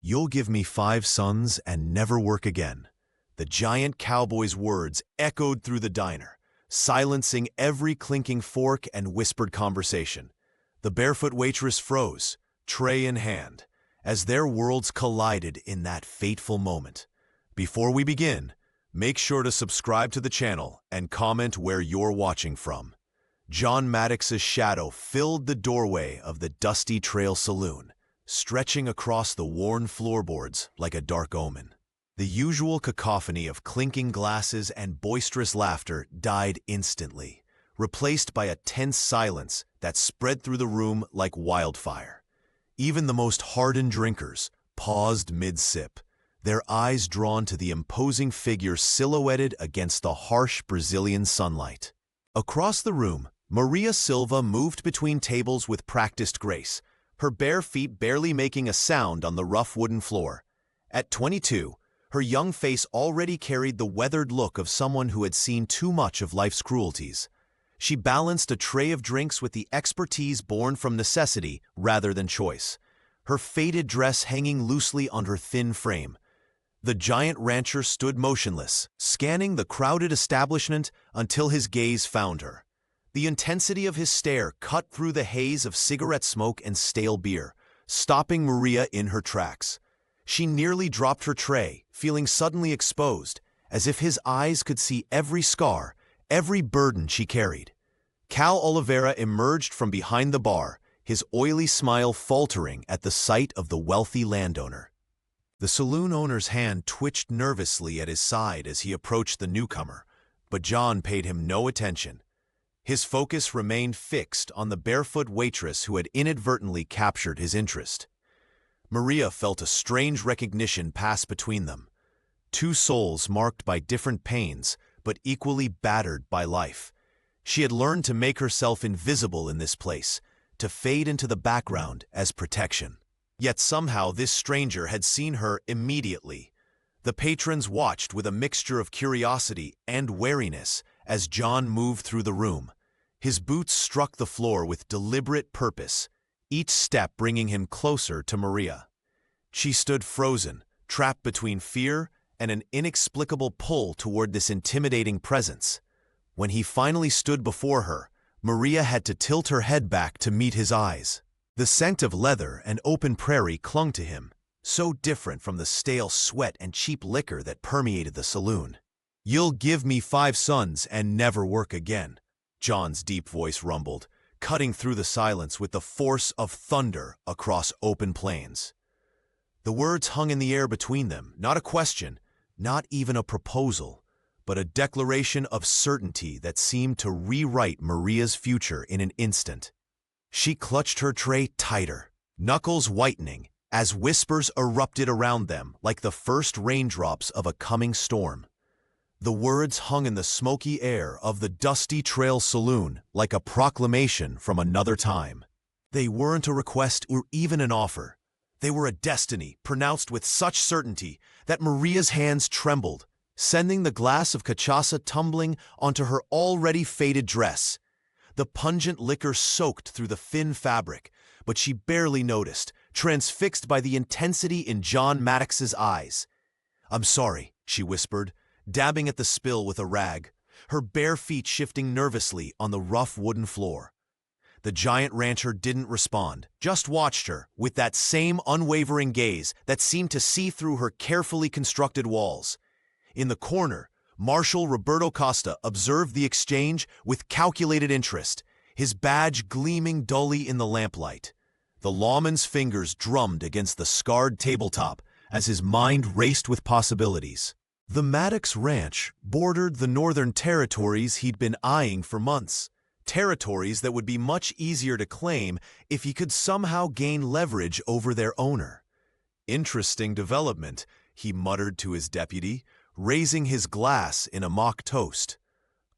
"You'll give me 5 sons and never work again." The giant cowboy's words echoed through the diner, silencing every clinking fork and whispered conversation. The barefoot waitress froze, tray in hand, as their worlds collided in that fateful moment. Before we begin, make sure to subscribe to the channel and comment where you're watching from. John Maddox's shadow filled the doorway of the dusty trail saloon, stretching across the worn floorboards like a dark omen. The usual cacophony of clinking glasses and boisterous laughter died instantly, replaced by a tense silence that spread through the room like wildfire. Even the most hardened drinkers paused mid-sip, their eyes drawn to the imposing figure silhouetted against the harsh Brazilian sunlight. Across the room, Maria Silva moved between tables with practiced grace, her bare feet barely making a sound on the rough wooden floor. At 22, her young face already carried the weathered look of someone who had seen too much of life's cruelties. She balanced a tray of drinks with the expertise born from necessity rather than choice, her faded dress hanging loosely on her thin frame. The giant rancher stood motionless, scanning the crowded establishment until his gaze found her. The intensity of his stare cut through the haze of cigarette smoke and stale beer, stopping Maria in her tracks. She nearly dropped her tray, feeling suddenly exposed, as if his eyes could see every scar, every burden she carried. Cal Oliveira emerged from behind the bar, his oily smile faltering at the sight of the wealthy landowner. The saloon owner's hand twitched nervously at his side as he approached the newcomer, but John paid him no attention. His focus remained fixed on the barefoot waitress who had inadvertently captured his interest. Maria felt a strange recognition pass between them. Two souls marked by different pains, but equally battered by life. She had learned to make herself invisible in this place, to fade into the background as protection. Yet somehow this stranger had seen her immediately. The patrons watched with a mixture of curiosity and wariness as John moved through the room. His boots struck the floor with deliberate purpose, each step bringing him closer to Maria. She stood frozen, trapped between fear and an inexplicable pull toward this intimidating presence. When he finally stood before her, Maria had to tilt her head back to meet his eyes. The scent of leather and open prairie clung to him, so different from the stale sweat and cheap liquor that permeated the saloon. "You'll give me 5 sons and never work again," John's deep voice rumbled, cutting through the silence with the force of thunder across open plains. The words hung in the air between them, not a question, not even a proposal, but a declaration of certainty that seemed to rewrite Maria's future in an instant. She clutched her tray tighter, knuckles whitening, as whispers erupted around them like the first raindrops of a coming storm. The words hung in the smoky air of the dusty trail saloon like a proclamation from another time. They weren't a request or even an offer. They were a destiny pronounced with such certainty that Maria's hands trembled, sending the glass of cachaça tumbling onto her already faded dress. The pungent liquor soaked through the thin fabric, but she barely noticed, transfixed by the intensity in John Maddox's eyes. "I'm sorry," she whispered, dabbing at the spill with a rag, her bare feet shifting nervously on the rough wooden floor. The giant rancher didn't respond, just watched her with that same unwavering gaze that seemed to see through her carefully constructed walls. In the corner, Marshal Roberto Costa observed the exchange with calculated interest, his badge gleaming dully in the lamplight. The lawman's fingers drummed against the scarred tabletop as his mind raced with possibilities. The Maddox Ranch bordered the northern territories he'd been eyeing for months, territories that would be much easier to claim if he could somehow gain leverage over their owner. "Interesting development," he muttered to his deputy, raising his glass in a mock toast.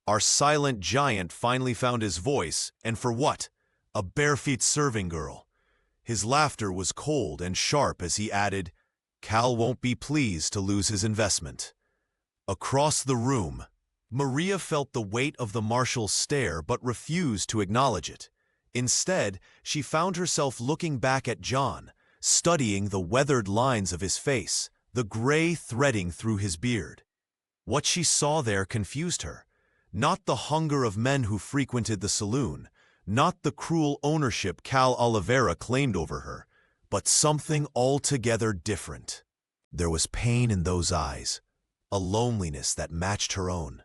"Our silent giant finally found his voice, and for what? A barefoot serving girl." His laughter was cold and sharp as he added, "Cal won't be pleased to lose his investment." Across the room, Maria felt the weight of the marshal's stare but refused to acknowledge it. Instead, she found herself looking back at John, studying the weathered lines of his face, the gray threading through his beard. What she saw there confused her. Not the hunger of men who frequented the saloon, not the cruel ownership Cal Oliveira claimed over her, but something altogether different. There was pain in those eyes, a loneliness that matched her own.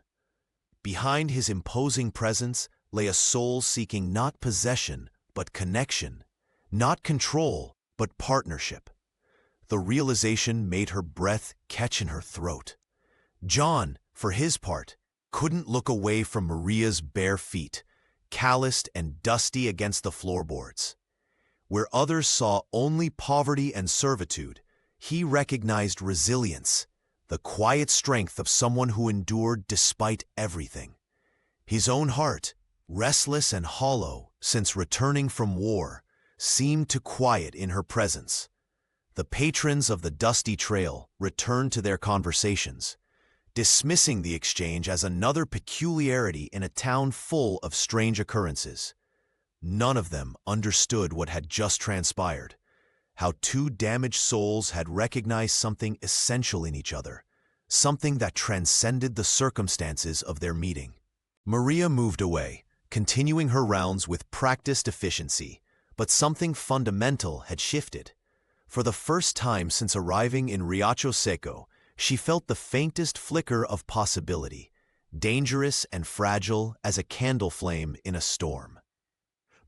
Behind his imposing presence lay a soul seeking not possession, but connection, not control, but partnership. The realization made her breath catch in her throat. John, for his part, couldn't look away from Maria's bare feet, calloused and dusty against the floorboards. Where others saw only poverty and servitude, he recognized resilience, the quiet strength of someone who endured despite everything. His own heart, restless and hollow since returning from war, seemed to quiet in her presence. The patrons of the dusty trail returned to their conversations, dismissing the exchange as another peculiarity in a town full of strange occurrences. None of them understood what had just transpired, how two damaged souls had recognized something essential in each other, something that transcended the circumstances of their meeting. Maria moved away, continuing her rounds with practiced efficiency, but something fundamental had shifted. For the first time since arriving in Riacho Seco, she felt the faintest flicker of possibility, dangerous and fragile as a candle flame in a storm.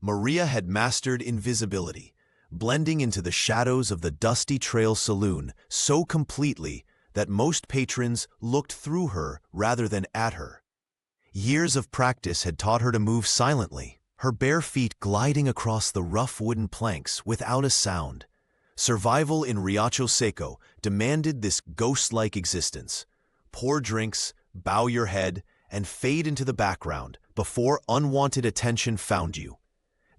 Maria had mastered invisibility, blending into the shadows of the dusty trail saloon so completely that most patrons looked through her rather than at her. Years of practice had taught her to move silently, her bare feet gliding across the rough wooden planks without a sound. Survival in Riacho Seco demanded this ghost-like existence. Pour drinks, bow your head, and fade into the background before unwanted attention found you.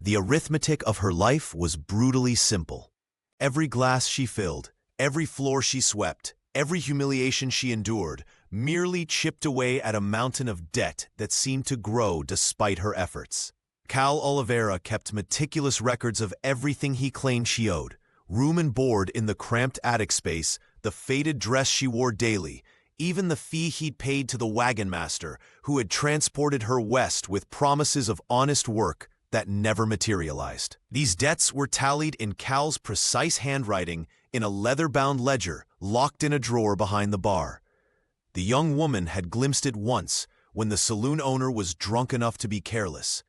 The arithmetic of her life was brutally simple. Every glass she filled, every floor she swept, every humiliation she endured merely chipped away at a mountain of debt that seemed to grow despite her efforts. Cal Oliveira kept meticulous records of everything he claimed she owed: room and board in the cramped attic space, the faded dress she wore daily, even the fee he'd paid to the wagon master who had transported her west with promises of honest work that never materialized. These debts were tallied in Cal's precise handwriting in a leather-bound ledger locked in a drawer behind the bar. The young woman had glimpsed it once when the saloon owner was drunk enough to be careless.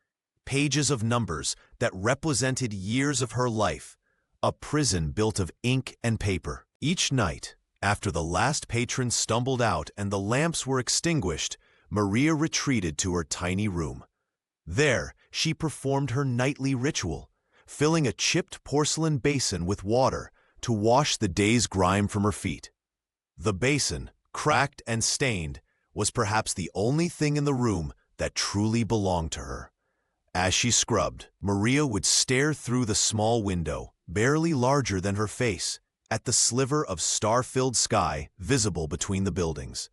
Pages of numbers that represented years of her life, a prison built of ink and paper. Each night, after the last patron stumbled out and the lamps were extinguished, Maria retreated to her tiny room. There, she performed her nightly ritual, filling a chipped porcelain basin with water to wash the day's grime from her feet. The basin, cracked and stained, was perhaps the only thing in the room that truly belonged to her. As she scrubbed, Maria would stare through the small window, barely larger than her face, at the sliver of star-filled sky visible between the buildings.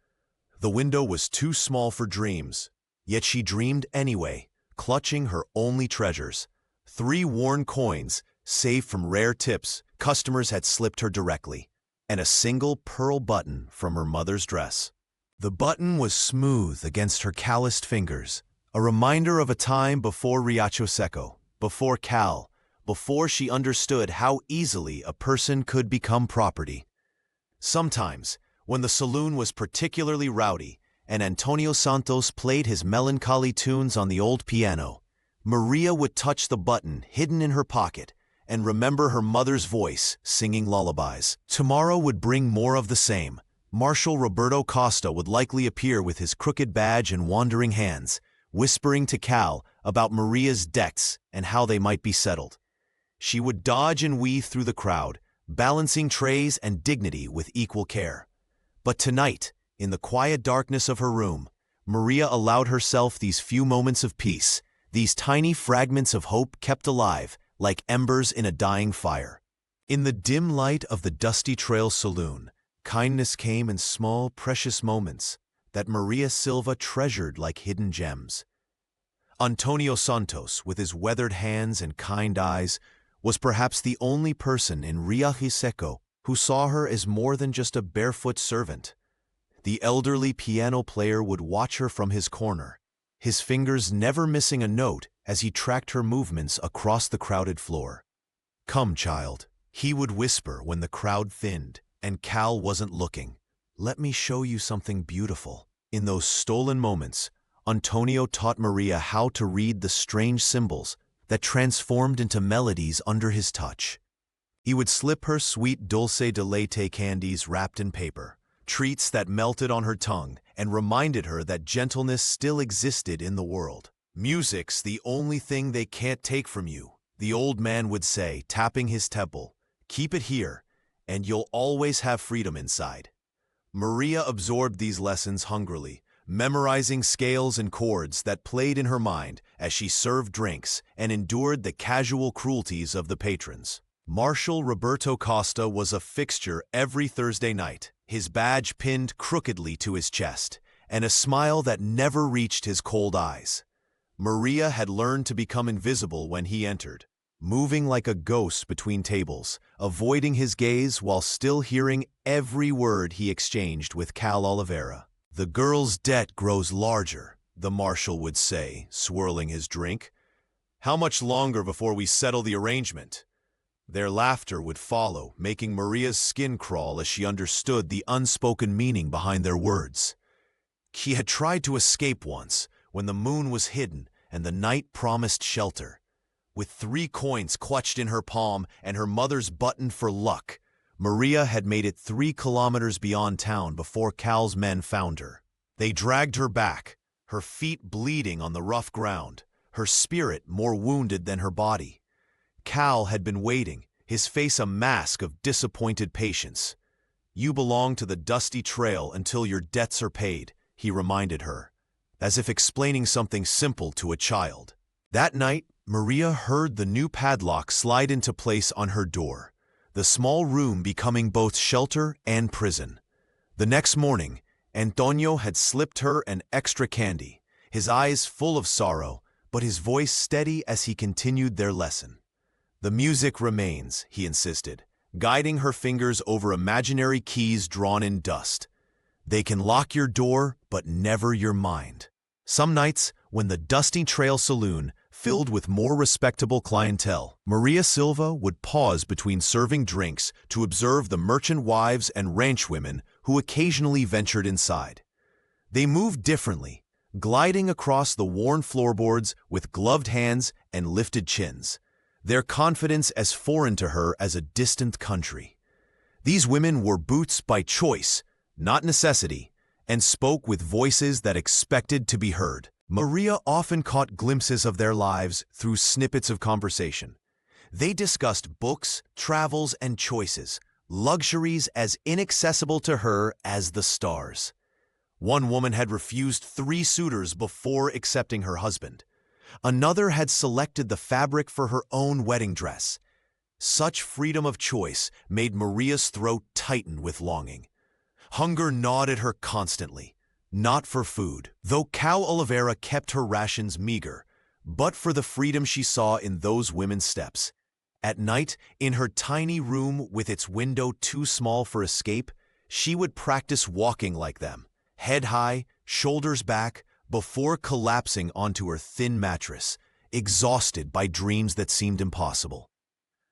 The window was too small for dreams, yet she dreamed anyway, clutching her only treasures: 3 worn coins, saved from rare tips customers had slipped her directly, and a single pearl button from her mother's dress. The button was smooth against her calloused fingers, a reminder of a time before Riacho Seco, before Cal, before she understood how easily a person could become property. Sometimes, when the saloon was particularly rowdy and Antonio Santos played his melancholy tunes on the old piano, Maria would touch the button hidden in her pocket and remember her mother's voice singing lullabies. Tomorrow would bring more of the same. Marshal Roberto Costa would likely appear with his crooked badge and wandering hands, whispering to Cal about Maria's debts and how they might be settled. She would dodge and weave through the crowd, balancing trays and dignity with equal care. But tonight, in the quiet darkness of her room, Maria allowed herself these few moments of peace, these tiny fragments of hope kept alive like embers in a dying fire. In the dim light of the dusty trail saloon, kindness came in small, precious moments that Maria Silva treasured like hidden gems. Antonio Santos, with his weathered hands and kind eyes, was perhaps the only person in Riachi Seco who saw her as more than just a barefoot servant. The elderly piano player would watch her from his corner, his fingers never missing a note as he tracked her movements across the crowded floor. "Come, child," he would whisper when the crowd thinned and Cal wasn't looking. "Let me show you something beautiful." In those stolen moments, Antonio taught Maria how to read the strange symbols that transformed into melodies under his touch. He would slip her sweet dulce de leche candies wrapped in paper, treats that melted on her tongue and reminded her that gentleness still existed in the world. "Music's the only thing they can't take from you," the old man would say, tapping his temple. "Keep it here, and you'll always have freedom inside." Maria absorbed these lessons hungrily, memorizing scales and chords that played in her mind as she served drinks and endured the casual cruelties of the patrons. Marshal Roberto Costa was a fixture every Thursday night, his badge pinned crookedly to his chest, and a smile that never reached his cold eyes. Maria had learned to become invisible when he entered, moving like a ghost between tables, avoiding his gaze while still hearing every word he exchanged with Cal Oliveira. "The girl's debt grows larger," the marshal would say, swirling his drink. "How much longer before we settle the arrangement?" Their laughter would follow, making Maria's skin crawl as she understood the unspoken meaning behind their words. She had tried to escape once, when the moon was hidden and the night promised shelter. With 3 coins clutched in her palm and her mother's button for luck, Maria had made it 3 kilometers beyond town before Cal's men found her. They dragged her back, her feet bleeding on the rough ground, her spirit more wounded than her body. Cal had been waiting, his face a mask of disappointed patience. "You belong to the dusty trail until your debts are paid," he reminded her, as if explaining something simple to a child. That night, Maria heard the new padlock slide into place on her door, the small room becoming both shelter and prison. The next morning, Antonio had slipped her an extra candy, his eyes full of sorrow, but his voice steady as he continued their lesson. "The music remains," he insisted, guiding her fingers over imaginary keys drawn in dust. "They can lock your door, but never your mind." Some nights, when the dusty trail saloon filled with more respectable clientele, Maria Silva would pause between serving drinks to observe the merchant wives and ranch women who occasionally ventured inside. They moved differently, gliding across the worn floorboards with gloved hands and lifted chins, their confidence as foreign to her as a distant country. These women wore boots by choice, not necessity, and spoke with voices that expected to be heard. Maria often caught glimpses of their lives through snippets of conversation. They discussed books, travels, and choices, luxuries as inaccessible to her as the stars. One woman had refused 3 suitors before accepting her husband. Another had selected the fabric for her own wedding dress. Such freedom of choice made Maria's throat tighten with longing. Hunger gnawed at her constantly, not for food, though Cal Oliveira kept her rations meager, but for the freedom she saw in those women's steps. At night, in her tiny room with its window too small for escape, she would practice walking like them, head high, shoulders back, before collapsing onto her thin mattress, exhausted by dreams that seemed impossible.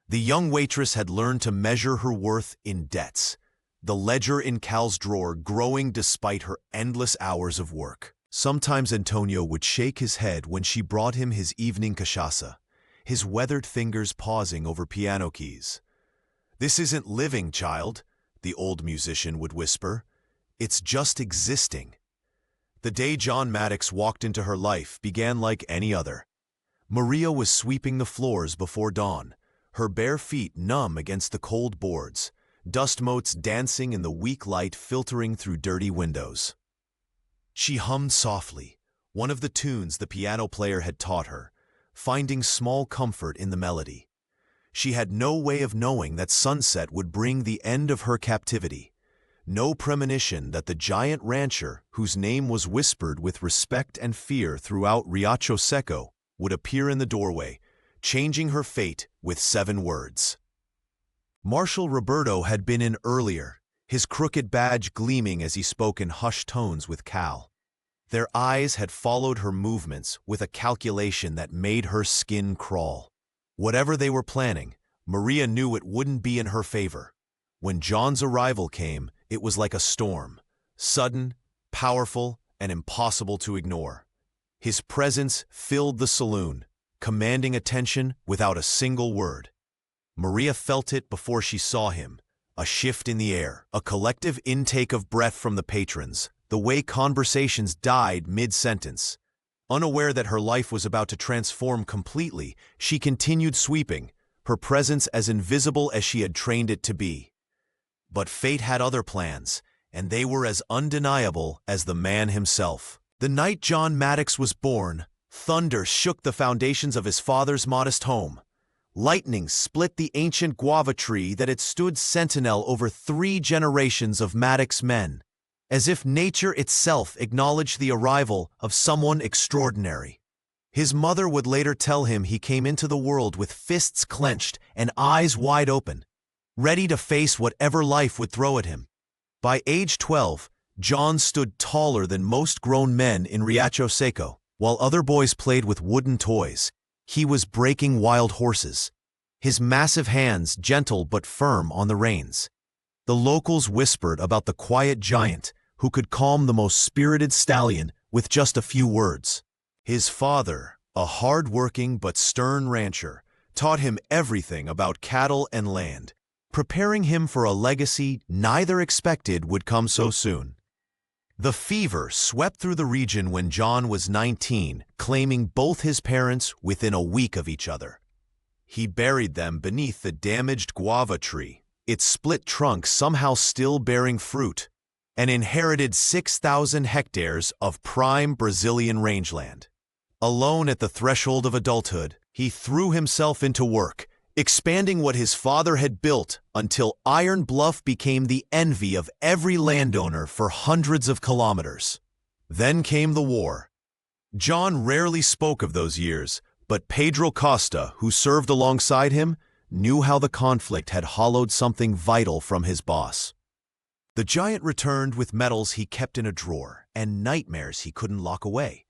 The young waitress had learned to measure her worth in debts, the ledger in Cal's drawer growing despite her endless hours of work. Sometimes Antonio would shake his head when she brought him his evening cachaça, his weathered fingers pausing over piano keys. "This isn't living, child," the old musician would whisper. "It's just existing." The day John Maddox walked into her life began like any other. Maria was sweeping the floors before dawn, her bare feet numb against the cold boards, dust motes dancing in the weak light filtering through dirty windows. She hummed softly, one of the tunes the piano player had taught her, finding small comfort in the melody. She had no way of knowing that sunset would bring the end of her captivity, no premonition that the giant rancher, whose name was whispered with respect and fear throughout Riacho Seco, would appear in the doorway, changing her fate with 7 words. Marshal Roberto had been in earlier, his crooked badge gleaming as he spoke in hushed tones with Cal. Their eyes had followed her movements with a calculation that made her skin crawl. Whatever they were planning, Maria knew it wouldn't be in her favor. When John's arrival came, it was like a storm, sudden, powerful, and impossible to ignore. His presence filled the saloon, commanding attention without a single word. Maria felt it before she saw him, a shift in the air, a collective intake of breath from the patrons, the way conversations died mid-sentence. Unaware that her life was about to transform completely, she continued sweeping, her presence as invisible as she had trained it to be. But fate had other plans, and they were as undeniable as the man himself. The night John Maddox was born, thunder shook the foundations of his father's modest home. Lightning split the ancient guava tree that had stood sentinel over 3 generations of Maddox men, as if nature itself acknowledged the arrival of someone extraordinary. His mother would later tell him he came into the world with fists clenched and eyes wide open, ready to face whatever life would throw at him. By age 12, John stood taller than most grown men in Riacho Seco. While other boys played with wooden toys, he was breaking wild horses, his massive hands gentle but firm on the reins. The locals whispered about the quiet giant who could calm the most spirited stallion with just a few words. His father, a hard-working but stern rancher, taught him everything about cattle and land, preparing him for a legacy neither expected would come so soon. The fever swept through the region when John was 19, claiming both his parents within a week of each other. He buried them beneath the damaged guava tree, its split trunk somehow still bearing fruit, and inherited 6,000 hectares of prime Brazilian rangeland. Alone at the threshold of adulthood, he threw himself into work, expanding what his father had built until Iron Bluff became the envy of every landowner for hundreds of kilometers. Then came the war. John rarely spoke of those years, but Pedro Costa, who served alongside him, knew how the conflict had hollowed something vital from his boss. The giant returned with medals he kept in a drawer and nightmares he couldn't lock away.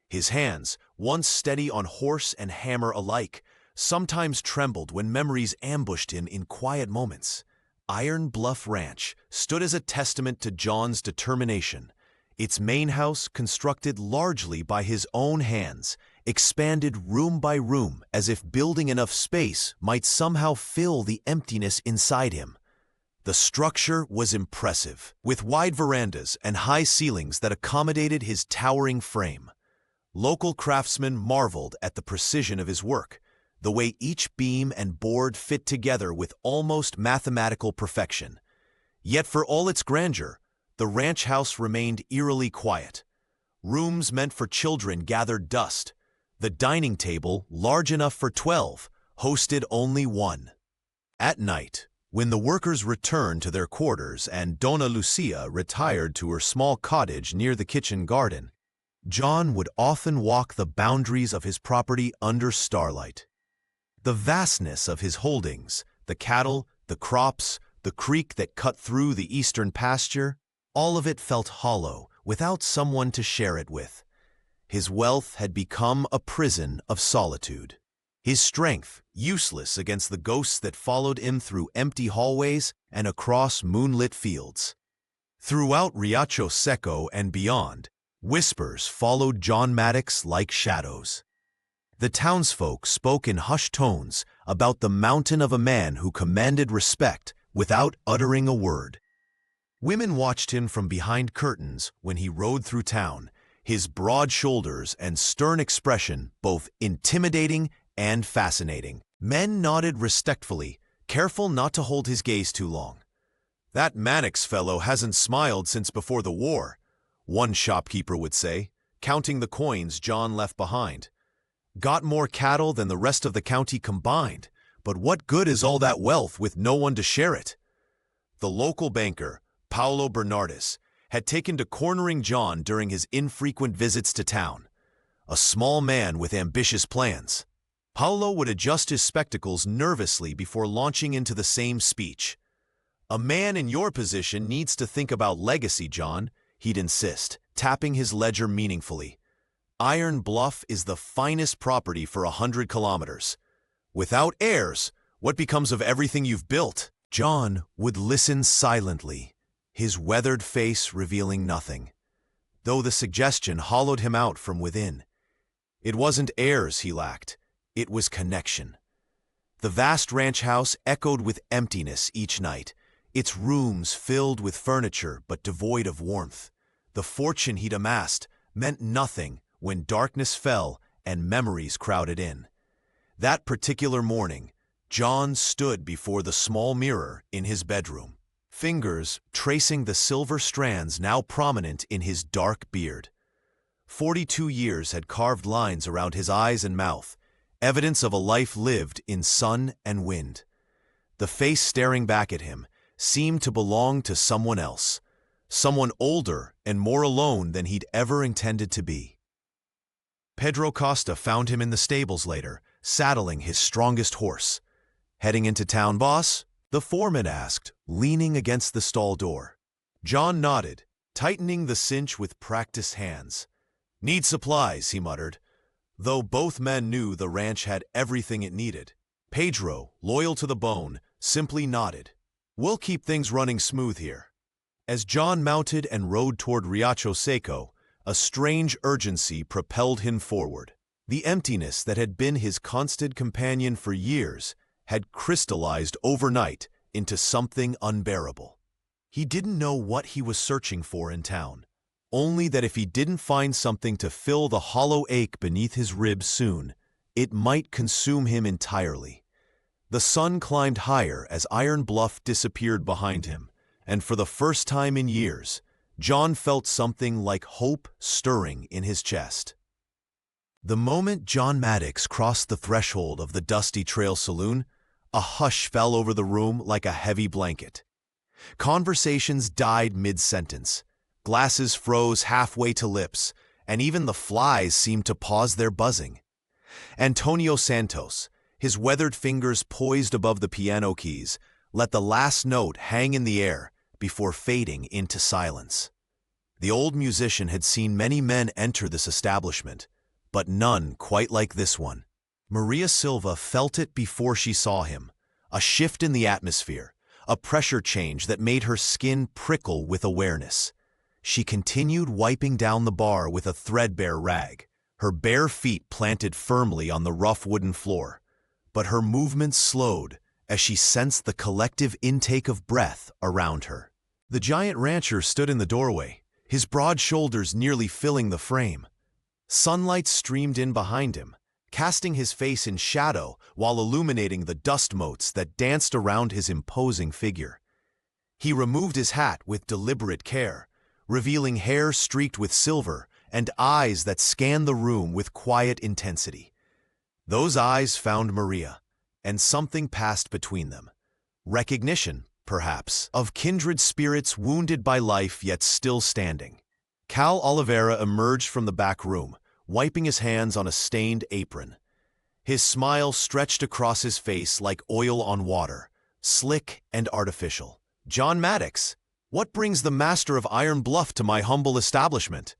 His hands, once steady on horse and hammer alike, sometimes trembled when memories ambushed him in quiet moments. Iron Bluff Ranch stood as a testament to John's determination. Its main house, constructed largely by his own hands, expanded room by room as if building enough space might somehow fill the emptiness inside him. The structure was impressive, with wide verandas and high ceilings that accommodated his towering frame. Local craftsmen marveled at the precision of his work, the way each beam and board fit together with almost mathematical perfection. Yet for all its grandeur, the ranch house remained eerily quiet. Rooms meant for children gathered dust. The dining table, large enough for 12, hosted only 1. At night, when the workers returned to their quarters and Dona Lucia retired to her small cottage near the kitchen garden, John would often walk the boundaries of his property under starlight. The vastness of his holdings, the cattle, the crops, the creek that cut through the eastern pasture, all of it felt hollow without someone to share it with. His wealth had become a prison of solitude. His strength, useless against the ghosts that followed him through empty hallways and across moonlit fields. Throughout Riacho Seco and beyond, whispers followed John Maddox like shadows. The townsfolk spoke in hushed tones about the mountain of a man who commanded respect without uttering a word. Women watched him from behind curtains when he rode through town, his broad shoulders and stern expression both intimidating and fascinating. Men nodded respectfully, careful not to hold his gaze too long. "That Maddox fellow hasn't smiled since before the war," one shopkeeper would say, counting the coins John left behind. "Got more cattle than the rest of the county combined, but what good is all that wealth with no one to share it?" The local banker, Paulo Bernardis, had taken to cornering John during his infrequent visits to town. A small man with ambitious plans. Paulo would adjust his spectacles nervously before launching into the same speech. "A man in your position needs to think about legacy, John," he'd insist, tapping his ledger meaningfully. "Iron Bluff is the finest property for 100 kilometers. Without heirs, what becomes of everything you've built?" John would listen silently, his weathered face revealing nothing, though the suggestion hollowed him out from within. It wasn't heirs he lacked, it was connection. The vast ranch house echoed with emptiness each night, its rooms filled with furniture but devoid of warmth. The fortune he'd amassed meant nothing when darkness fell and memories crowded in. That particular morning, John stood before the small mirror in his bedroom, fingers tracing the silver strands now prominent in his dark beard. 42 years had carved lines around his eyes and mouth, evidence of a life lived in sun and wind. The face staring back at him seemed to belong to someone else, someone older and more alone than he'd ever intended to be. Pedro Costa found him in the stables later, saddling his strongest horse. "Heading into town, boss?" the foreman asked, leaning against the stall door. John nodded, tightening the cinch with practiced hands. "Need supplies," he muttered, though both men knew the ranch had everything it needed. Pedro, loyal to the bone, simply nodded. "We'll keep things running smooth here." As John mounted and rode toward Riacho Seco, a strange urgency propelled him forward. The emptiness that had been his constant companion for years had crystallized overnight into something unbearable. He didn't know what he was searching for in town, only that if he didn't find something to fill the hollow ache beneath his ribs soon, it might consume him entirely. The sun climbed higher as Iron Bluff disappeared behind him, and for the first time in years, John felt something like hope stirring in his chest. The moment John Maddox crossed the threshold of the Dusty Trail Saloon, a hush fell over the room like a heavy blanket. Conversations died mid-sentence. Glasses froze halfway to lips, and even the flies seemed to pause their buzzing. Antonio Santos, his weathered fingers poised above the piano keys, let the last note hang in the air before fading into silence. The old musician had seen many men enter this establishment, but none quite like this one. Maria Silva felt it before she saw him, a shift in the atmosphere, a pressure change that made her skin prickle with awareness. She continued wiping down the bar with a threadbare rag, her bare feet planted firmly on the rough wooden floor. But her movements slowed as she sensed the collective intake of breath around her. The giant rancher stood in the doorway, his broad shoulders nearly filling the frame. Sunlight streamed in behind him, casting his face in shadow while illuminating the dust motes that danced around his imposing figure. He removed his hat with deliberate care, revealing hair streaked with silver and eyes that scanned the room with quiet intensity. Those eyes found Maria, and something passed between them. Recognition, perhaps, of kindred spirits wounded by life yet still standing. Cal Oliveira emerged from the back room, wiping his hands on a stained apron. His smile stretched across his face like oil on water, slick and artificial. "John Maddox, what brings the master of Iron Bluff to my humble establishment?"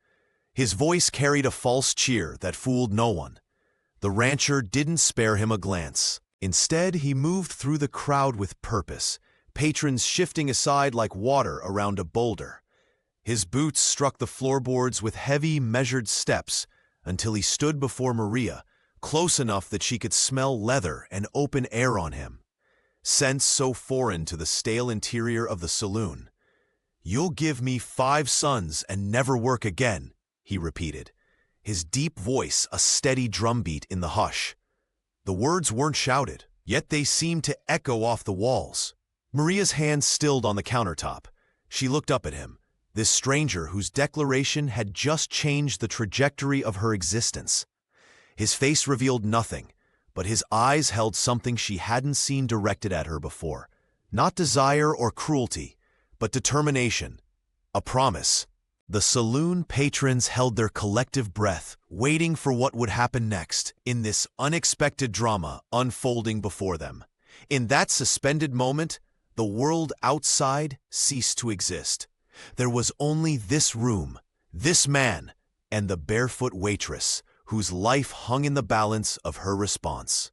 His voice carried a false cheer that fooled no one. The rancher didn't spare him a glance. Instead, he moved through the crowd with purpose, patrons shifting aside like water around a boulder. His boots struck the floorboards with heavy, measured steps until he stood before Maria, close enough that she could smell leather and open air on him. Scents so foreign to the stale interior of the saloon. "You'll give me 5 sons and never work again," he repeated, his deep voice a steady drumbeat in the hush. The words weren't shouted, yet they seemed to echo off the walls. Maria's hand stilled on the countertop. She looked up at him, this stranger whose declaration had just changed the trajectory of her existence. His face revealed nothing, but his eyes held something she hadn't seen directed at her before. Not desire or cruelty, but determination, a promise. The saloon patrons held their collective breath, waiting for what would happen next in this unexpected drama unfolding before them. In that suspended moment, the world outside ceased to exist. There was only this room, this man, and the barefoot waitress, whose life hung in the balance of her response.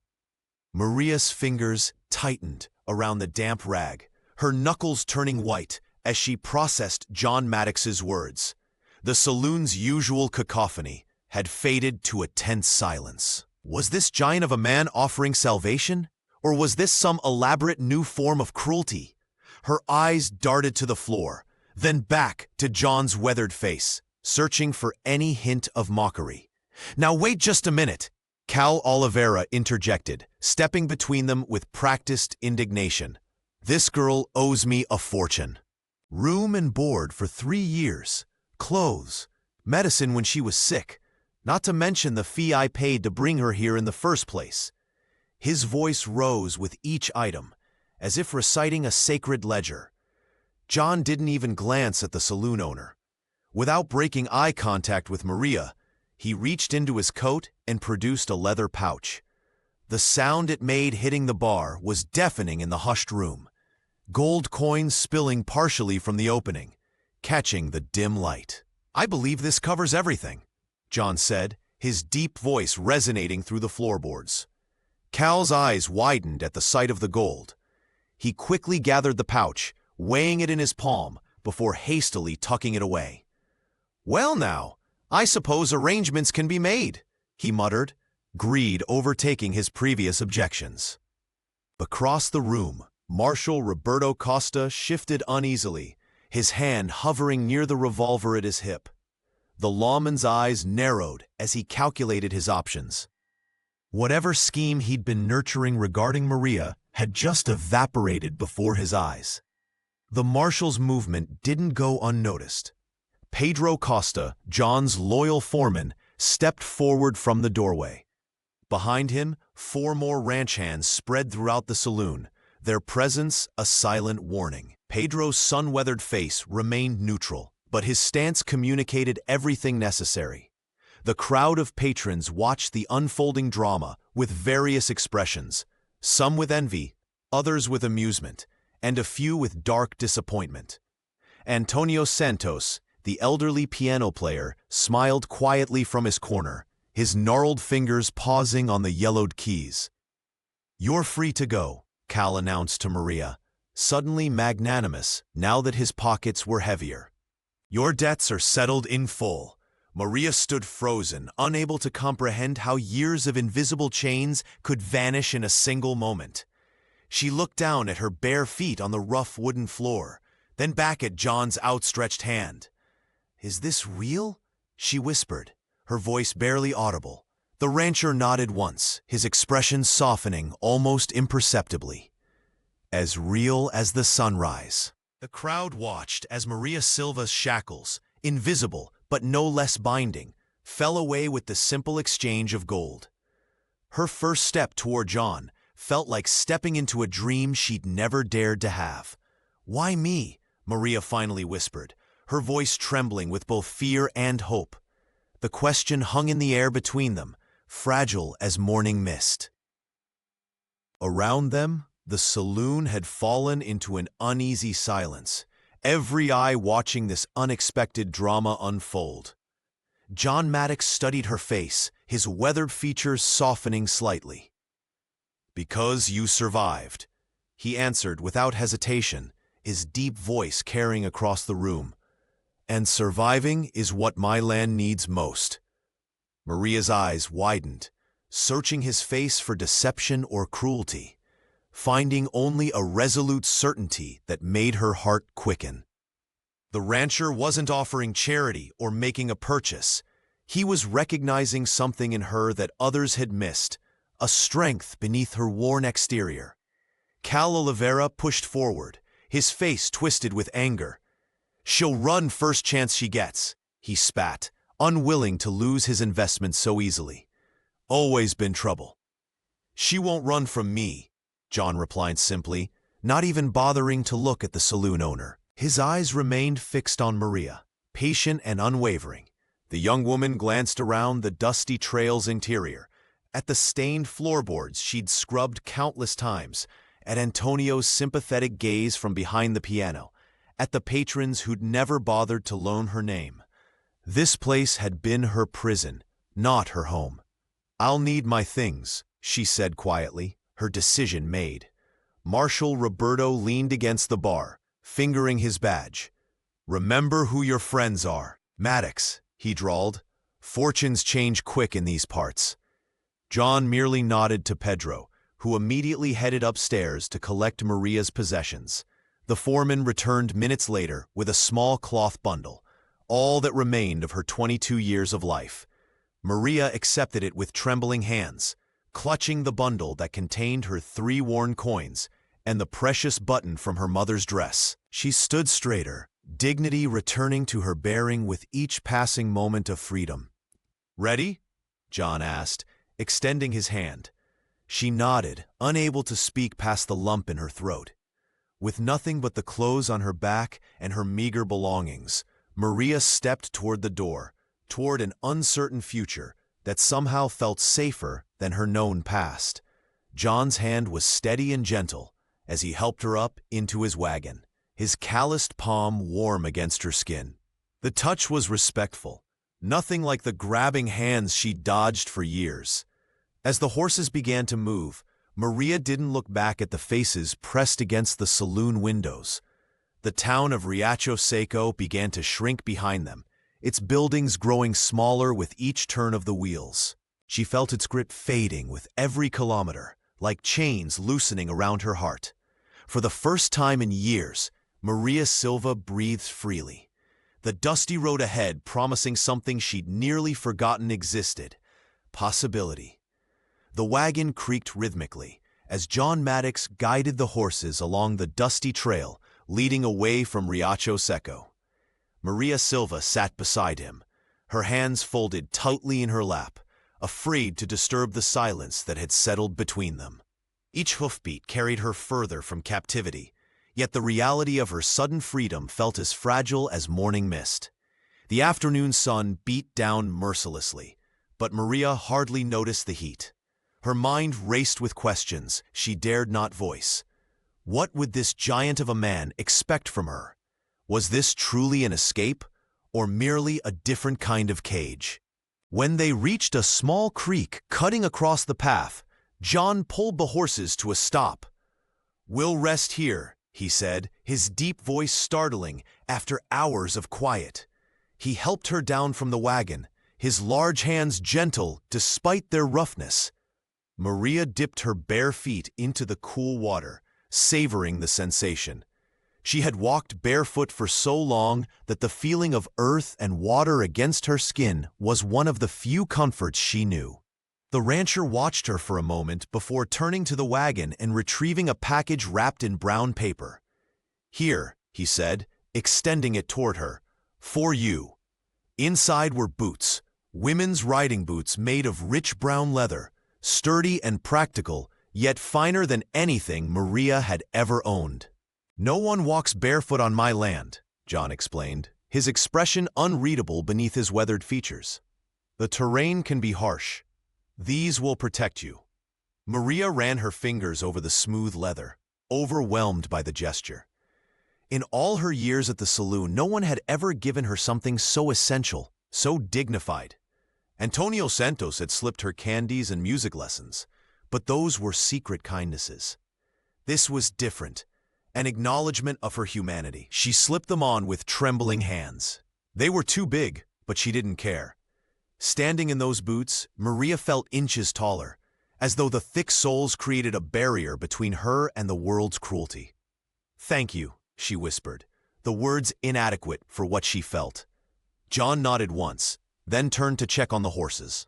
Maria's fingers tightened around the damp rag, her knuckles turning white as she processed John Maddox's words. The saloon's usual cacophony had faded to a tense silence. Was this giant of a man offering salvation? Or was this some elaborate new form of cruelty? Her eyes darted to the floor, then back to John's weathered face, searching for any hint of mockery. "Now wait just a minute," Cal Oliveira interjected, stepping between them with practiced indignation. "This girl owes me a fortune. Room and board for 3 years, clothes, medicine when she was sick, not to mention the fee I paid to bring her here in the first place." His voice rose with each item, as if reciting a sacred ledger. John didn't even glance at the saloon owner. Without breaking eye contact with Maria, he reached into his coat and produced a leather pouch. The sound it made hitting the bar was deafening in the hushed room, gold coins spilling partially from the opening, catching the dim light. "I believe this covers everything," John said, his deep voice resonating through the floorboards. Cal's eyes widened at the sight of the gold. He quickly gathered the pouch, weighing it in his palm before hastily tucking it away. "Well now, I suppose arrangements can be made," he muttered, greed overtaking his previous objections. Across the room, Marshal Roberto Costa shifted uneasily, his hand hovering near the revolver at his hip. The lawman's eyes narrowed as he calculated his options. Whatever scheme he'd been nurturing regarding Maria had just evaporated before his eyes. The marshal's movement didn't go unnoticed. Pedro Costa, John's loyal foreman, stepped forward from the doorway. Behind him, 4 more ranch hands spread throughout the saloon, their presence a silent warning. Pedro's sun-weathered face remained neutral, but his stance communicated everything necessary. The crowd of patrons watched the unfolding drama with various expressions, some with envy, others with amusement, and a few with dark disappointment. Antonio Santos, the elderly piano player, smiled quietly from his corner, his gnarled fingers pausing on the yellowed keys. "You're free to go," Cal announced to Maria, suddenly magnanimous now that his pockets were heavier. "Your debts are settled in full." Maria stood frozen, unable to comprehend how years of invisible chains could vanish in a single moment. She looked down at her bare feet on the rough wooden floor, then back at John's outstretched hand. "Is this real?" she whispered, her voice barely audible. The rancher nodded once, his expression softening almost imperceptibly. "As real as the sunrise." The crowd watched as Maria Silva's shackles, invisible but no less binding, fell away with the simple exchange of gold. Her first step toward John felt like stepping into a dream she'd never dared to have. "Why me?" Maria finally whispered, her voice trembling with both fear and hope. The question hung in the air between them, fragile as morning mist. Around them, the saloon had fallen into an uneasy silence, every eye watching this unexpected drama unfold. John Maddox studied her face, his weathered features softening slightly. "Because you survived," he answered without hesitation, his deep voice carrying across the room. "And surviving is what my land needs most." Maria's eyes widened, searching his face for deception or cruelty, finding only a resolute certainty that made her heart quicken. The rancher wasn't offering charity or making a purchase. He was recognizing something in her that others had missed, a strength beneath her worn exterior. Cal Oliveira pushed forward, his face twisted with anger. "She'll run first chance she gets," he spat, unwilling to lose his investment so easily. "Always been trouble." "She won't run from me," John replied simply, not even bothering to look at the saloon owner. His eyes remained fixed on Maria, patient and unwavering. The young woman glanced around the dusty trail's interior, at the stained floorboards she'd scrubbed countless times, at Antonio's sympathetic gaze from behind the piano, at the patrons who'd never bothered to loan her name. This place had been her prison, not her home. "I'll need my things," she said quietly, her decision made. Marshal Roberto leaned against the bar, fingering his badge. "Remember who your friends are, Maddox," he drawled. "Fortunes change quick in these parts." John merely nodded to Pedro, who immediately headed upstairs to collect Maria's possessions. The foreman returned minutes later with a small cloth bundle, all that remained of her 22 years of life. Maria accepted it with trembling hands, clutching the bundle that contained her 3 worn coins and the precious button from her mother's dress. She stood straighter, dignity returning to her bearing with each passing moment of freedom. "Ready?" John asked, extending his hand. She nodded, unable to speak past the lump in her throat. With nothing but the clothes on her back and her meager belongings, Maria stepped toward the door, toward an uncertain future that somehow felt safer than her known past. John's hand was steady and gentle as he helped her up into his wagon, his calloused palm warm against her skin. The touch was respectful, nothing like the grabbing hands she'd dodged for years. As the horses began to move, Maria didn't look back at the faces pressed against the saloon windows. The town of Riacho Seco began to shrink behind them, its buildings growing smaller with each turn of the wheels. She felt its grip fading with every kilometer, like chains loosening around her heart. For the first time in years, Maria Silva breathed freely. The dusty road ahead promising something she'd nearly forgotten existed: possibility. The wagon creaked rhythmically as John Maddox guided the horses along the dusty trail leading away from Riacho Seco. Maria Silva sat beside him, her hands folded tightly in her lap, afraid to disturb the silence that had settled between them. Each hoofbeat carried her further from captivity, yet the reality of her sudden freedom felt as fragile as morning mist. The afternoon sun beat down mercilessly, but Maria hardly noticed the heat. Her mind raced with questions she dared not voice. What would this giant of a man expect from her? Was this truly an escape, or merely a different kind of cage? When they reached a small creek cutting across the path, John pulled the horses to a stop. "We'll rest here," he said, his deep voice startling after hours of quiet. He helped her down from the wagon, his large hands gentle despite their roughness. Maria dipped her bare feet into the cool water, savoring the sensation. She had walked barefoot for so long that the feeling of earth and water against her skin was one of the few comforts she knew. The rancher watched her for a moment before turning to the wagon and retrieving a package wrapped in brown paper. "Here," he said, extending it toward her, "for you." Inside were boots, women's riding boots made of rich brown leather, sturdy and practical, yet finer than anything Maria had ever owned. "No one walks barefoot on my land," John explained, his expression unreadable beneath his weathered features. "The terrain can be harsh. These will protect you." Maria ran her fingers over the smooth leather, overwhelmed by the gesture. In all her years at the saloon, no one had ever given her something so essential, so dignified. Antonio Santos had slipped her candies and music lessons, but those were secret kindnesses. This was different, an acknowledgement of her humanity. She slipped them on with trembling hands. They were too big, but she didn't care. Standing in those boots, Maria felt inches taller, as though the thick soles created a barrier between her and the world's cruelty. "Thank you," she whispered, the words inadequate for what she felt. John nodded once, then turned to check on the horses.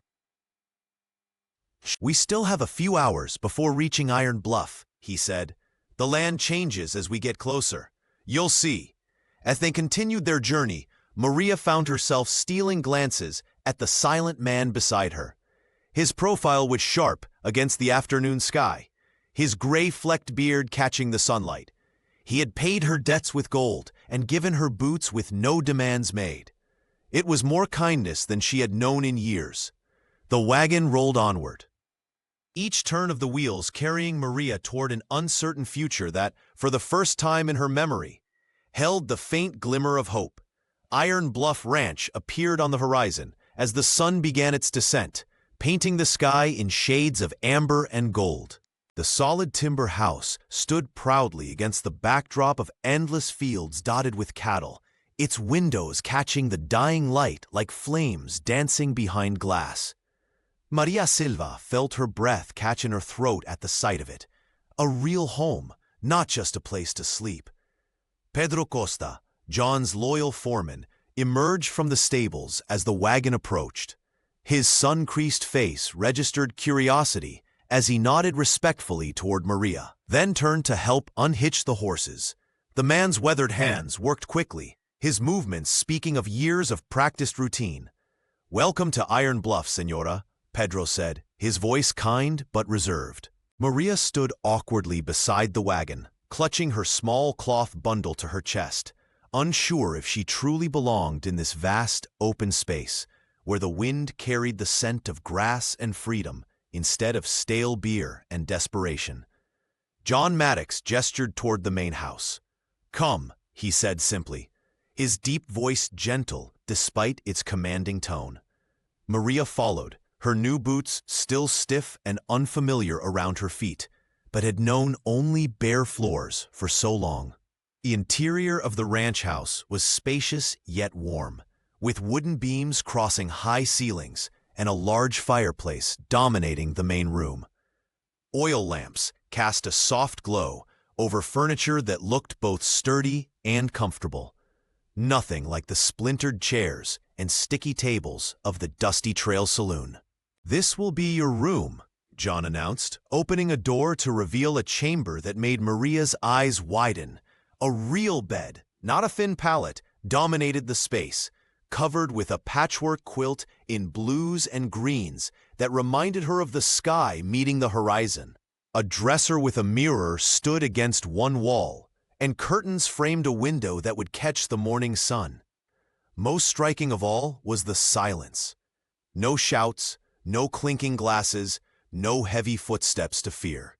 "We still have a few hours before reaching Iron Bluff," he said. "The land changes as we get closer. You'll see." As they continued their journey, Maria found herself stealing glances at the silent man beside her. His profile was sharp against the afternoon sky, his gray-flecked beard catching the sunlight. He had paid her debts with gold and given her boots with no demands made. It was more kindness than she had known in years. The wagon rolled onward, each turn of the wheels carrying Maria toward an uncertain future that, for the first time in her memory, held the faint glimmer of hope. Iron Bluff Ranch appeared on the horizon as the sun began its descent, painting the sky in shades of amber and gold. The solid timber house stood proudly against the backdrop of endless fields dotted with cattle, its windows catching the dying light like flames dancing behind glass. Maria Silva felt her breath catch in her throat at the sight of it. A real home, not just a place to sleep. Pedro Costa, John's loyal foreman, emerged from the stables as the wagon approached. His sun-creased face registered curiosity as he nodded respectfully toward Maria, then turned to help unhitch the horses. The man's weathered hands worked quickly, his movements speaking of years of practiced routine. "Welcome to Iron Bluff, Senora," Pedro said, his voice kind but reserved. Maria stood awkwardly beside the wagon, clutching her small cloth bundle to her chest, unsure if she truly belonged in this vast, open space, where the wind carried the scent of grass and freedom instead of stale beer and desperation. John Maddox gestured toward the main house. "Come," he said simply, his deep voice gentle despite its commanding tone. Maria followed, her new boots still stiff and unfamiliar around her feet, but had known only bare floors for so long. The interior of the ranch house was spacious yet warm, with wooden beams crossing high ceilings and a large fireplace dominating the main room. Oil lamps cast a soft glow over furniture that looked both sturdy and comfortable. Nothing like the splintered chairs and sticky tables of the dusty trail saloon. "This will be your room," John announced, opening a door to reveal a chamber that made Maria's eyes widen. A real bed, not a thin pallet, dominated the space, covered with a patchwork quilt in blues and greens that reminded her of the sky meeting the horizon. A dresser with a mirror stood against one wall, and curtains framed a window that would catch the morning sun. Most striking of all was the silence. No shouts, no clinking glasses, no heavy footsteps to fear.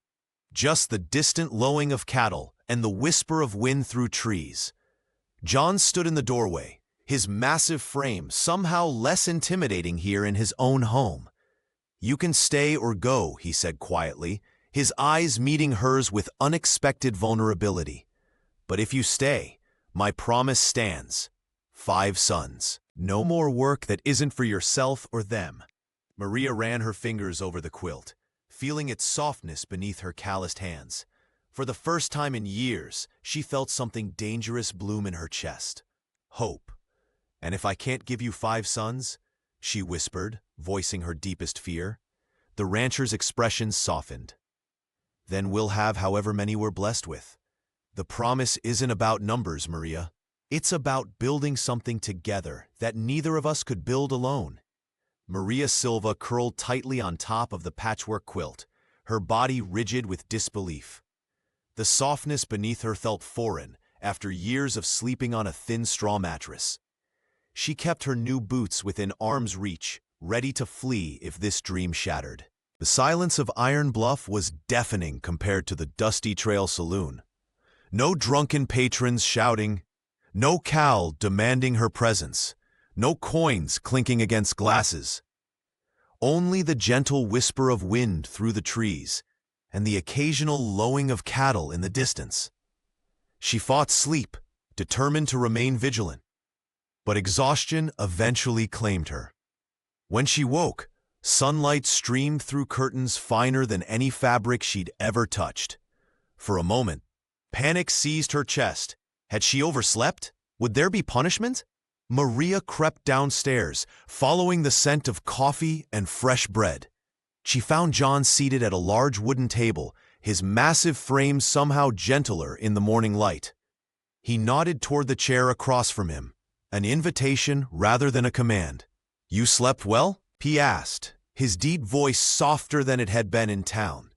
Just the distant lowing of cattle and the whisper of wind through trees. John stood in the doorway, his massive frame somehow less intimidating here in his own home. "You can stay or go," he said quietly, his eyes meeting hers with unexpected vulnerability. "But if you stay, my promise stands. 5 sons. No more work that isn't for yourself or them." Maria ran her fingers over the quilt, feeling its softness beneath her calloused hands. For the first time in years, she felt something dangerous bloom in her chest. Hope. "And if I can't give you 5 sons?" she whispered, voicing her deepest fear. The rancher's expression softened. "Then we'll have however many we're blessed with. The promise isn't about numbers, Maria. It's about building something together that neither of us could build alone." Maria Silva curled tightly on top of the patchwork quilt, her body rigid with disbelief. The softness beneath her felt foreign after years of sleeping on a thin straw mattress. She kept her new boots within arm's reach, ready to flee if this dream shattered. The silence of Iron Bluff was deafening compared to the dusty trail saloon. No drunken patrons shouting, no cow demanding her presence, no coins clinking against glasses. Only the gentle whisper of wind through the trees and the occasional lowing of cattle in the distance. She fought sleep, determined to remain vigilant. But exhaustion eventually claimed her. When she woke, sunlight streamed through curtains finer than any fabric she'd ever touched. For a moment, panic seized her chest. Had she overslept? Would there be punishment? Maria crept downstairs, following the scent of coffee and fresh bread. She found John seated at a large wooden table, his massive frame somehow gentler in the morning light. He nodded toward the chair across from him, an invitation rather than a command. "You slept well?" he asked, his deep voice softer than it had been in town.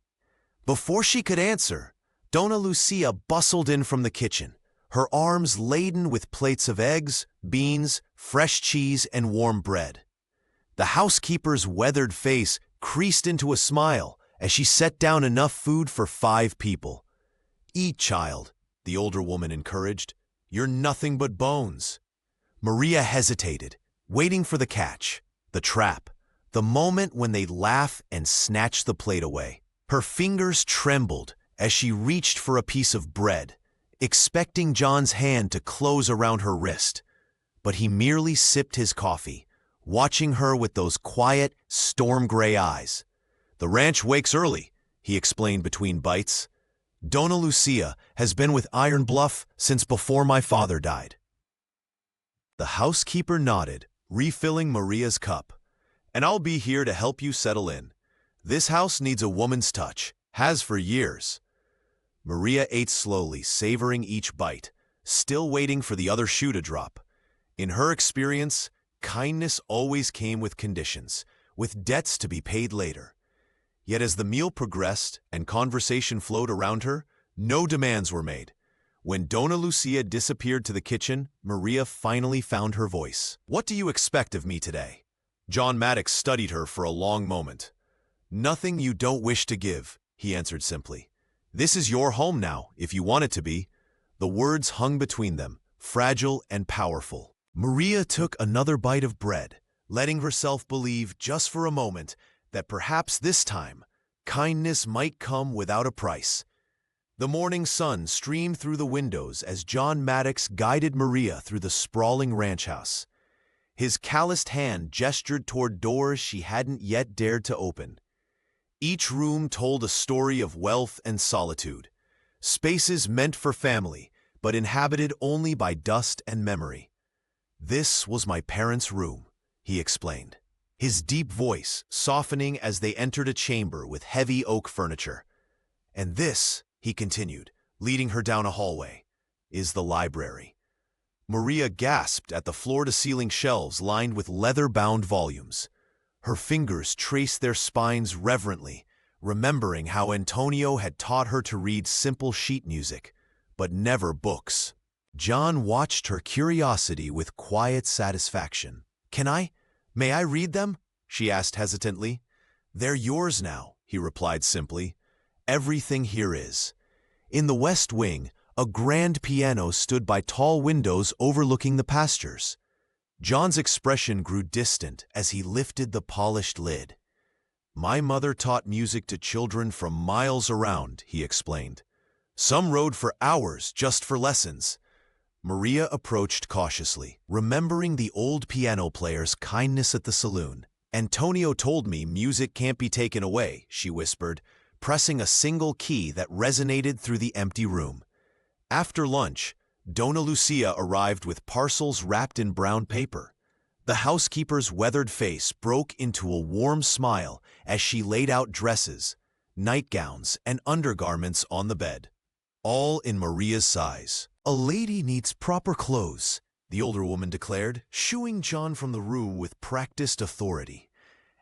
Before she could answer, Dona Lucia bustled in from the kitchen, her arms laden with plates of eggs, beans, fresh cheese, and warm bread. The housekeeper's weathered face creased into a smile as she set down enough food for 5 people. "Eat, child," the older woman encouraged. "You're nothing but bones." Maria hesitated, waiting for the catch, the trap, the moment when they'd laugh and snatch the plate away. Her fingers trembled as she reached for a piece of bread, expecting John's hand to close around her wrist. But he merely sipped his coffee, watching her with those quiet, storm-gray eyes. "The ranch wakes early," he explained between bites. "Donna Lucia has been with Iron Bluff since before my father died." The housekeeper nodded, refilling Maria's cup. "And I'll be here to help you settle in. This house needs a woman's touch, has for years." Maria ate slowly, savoring each bite, still waiting for the other shoe to drop. In her experience, kindness always came with conditions, with debts to be paid later. Yet as the meal progressed and conversation flowed around her, no demands were made. When Donna Lucia disappeared to the kitchen, Maria finally found her voice. "What do you expect of me today?" John Maddox studied her for a long moment. "Nothing you don't wish to give," he answered simply. "This is your home now, if you want it to be." The words hung between them, fragile and powerful. Maria took another bite of bread, letting herself believe just for a moment that perhaps this time, kindness might come without a price. The morning sun streamed through the windows as John Maddox guided Maria through the sprawling ranch house. His calloused hand gestured toward doors she hadn't yet dared to open. Each room told a story of wealth and solitude, spaces meant for family, but inhabited only by dust and memory. "This was my parents' room," he explained, his deep voice softening as they entered a chamber with heavy oak furniture. "And this," he continued, leading her down a hallway, "is the library." Maria gasped at the floor-to-ceiling shelves lined with leather-bound volumes. Her fingers traced their spines reverently, remembering how Antonio had taught her to read simple sheet music, but never books. John watched her curiosity with quiet satisfaction. May I read them?" she asked hesitantly. "They're yours now," he replied simply. "Everything here is." In the West Wing, a grand piano stood by tall windows overlooking the pastures. John's expression grew distant as he lifted the polished lid. "My mother taught music to children from miles around," he explained. "Some rode for hours just for lessons." Maria approached cautiously, remembering the old piano player's kindness at the saloon. "Antonio told me music can't be taken away," she whispered, pressing a single key that resonated through the empty room. After lunch, Donna Lucia arrived with parcels wrapped in brown paper. The housekeeper's weathered face broke into a warm smile as she laid out dresses, nightgowns, and undergarments on the bed, all in Maria's size. "A lady needs proper clothes," the older woman declared, shooing John from the room with practiced authority.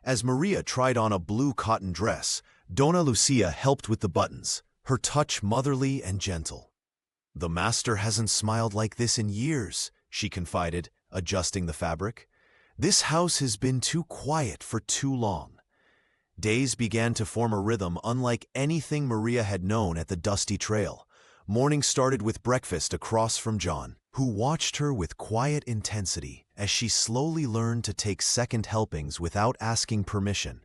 As Maria tried on a blue cotton dress, Donna Lucia helped with the buttons, her touch motherly and gentle. "The master hasn't smiled like this in years," she confided, adjusting the fabric. "This house has been too quiet for too long." Days began to form a rhythm unlike anything Maria had known at the dusty trail. Morning started with breakfast across from John, who watched her with quiet intensity as she slowly learned to take second helpings without asking permission.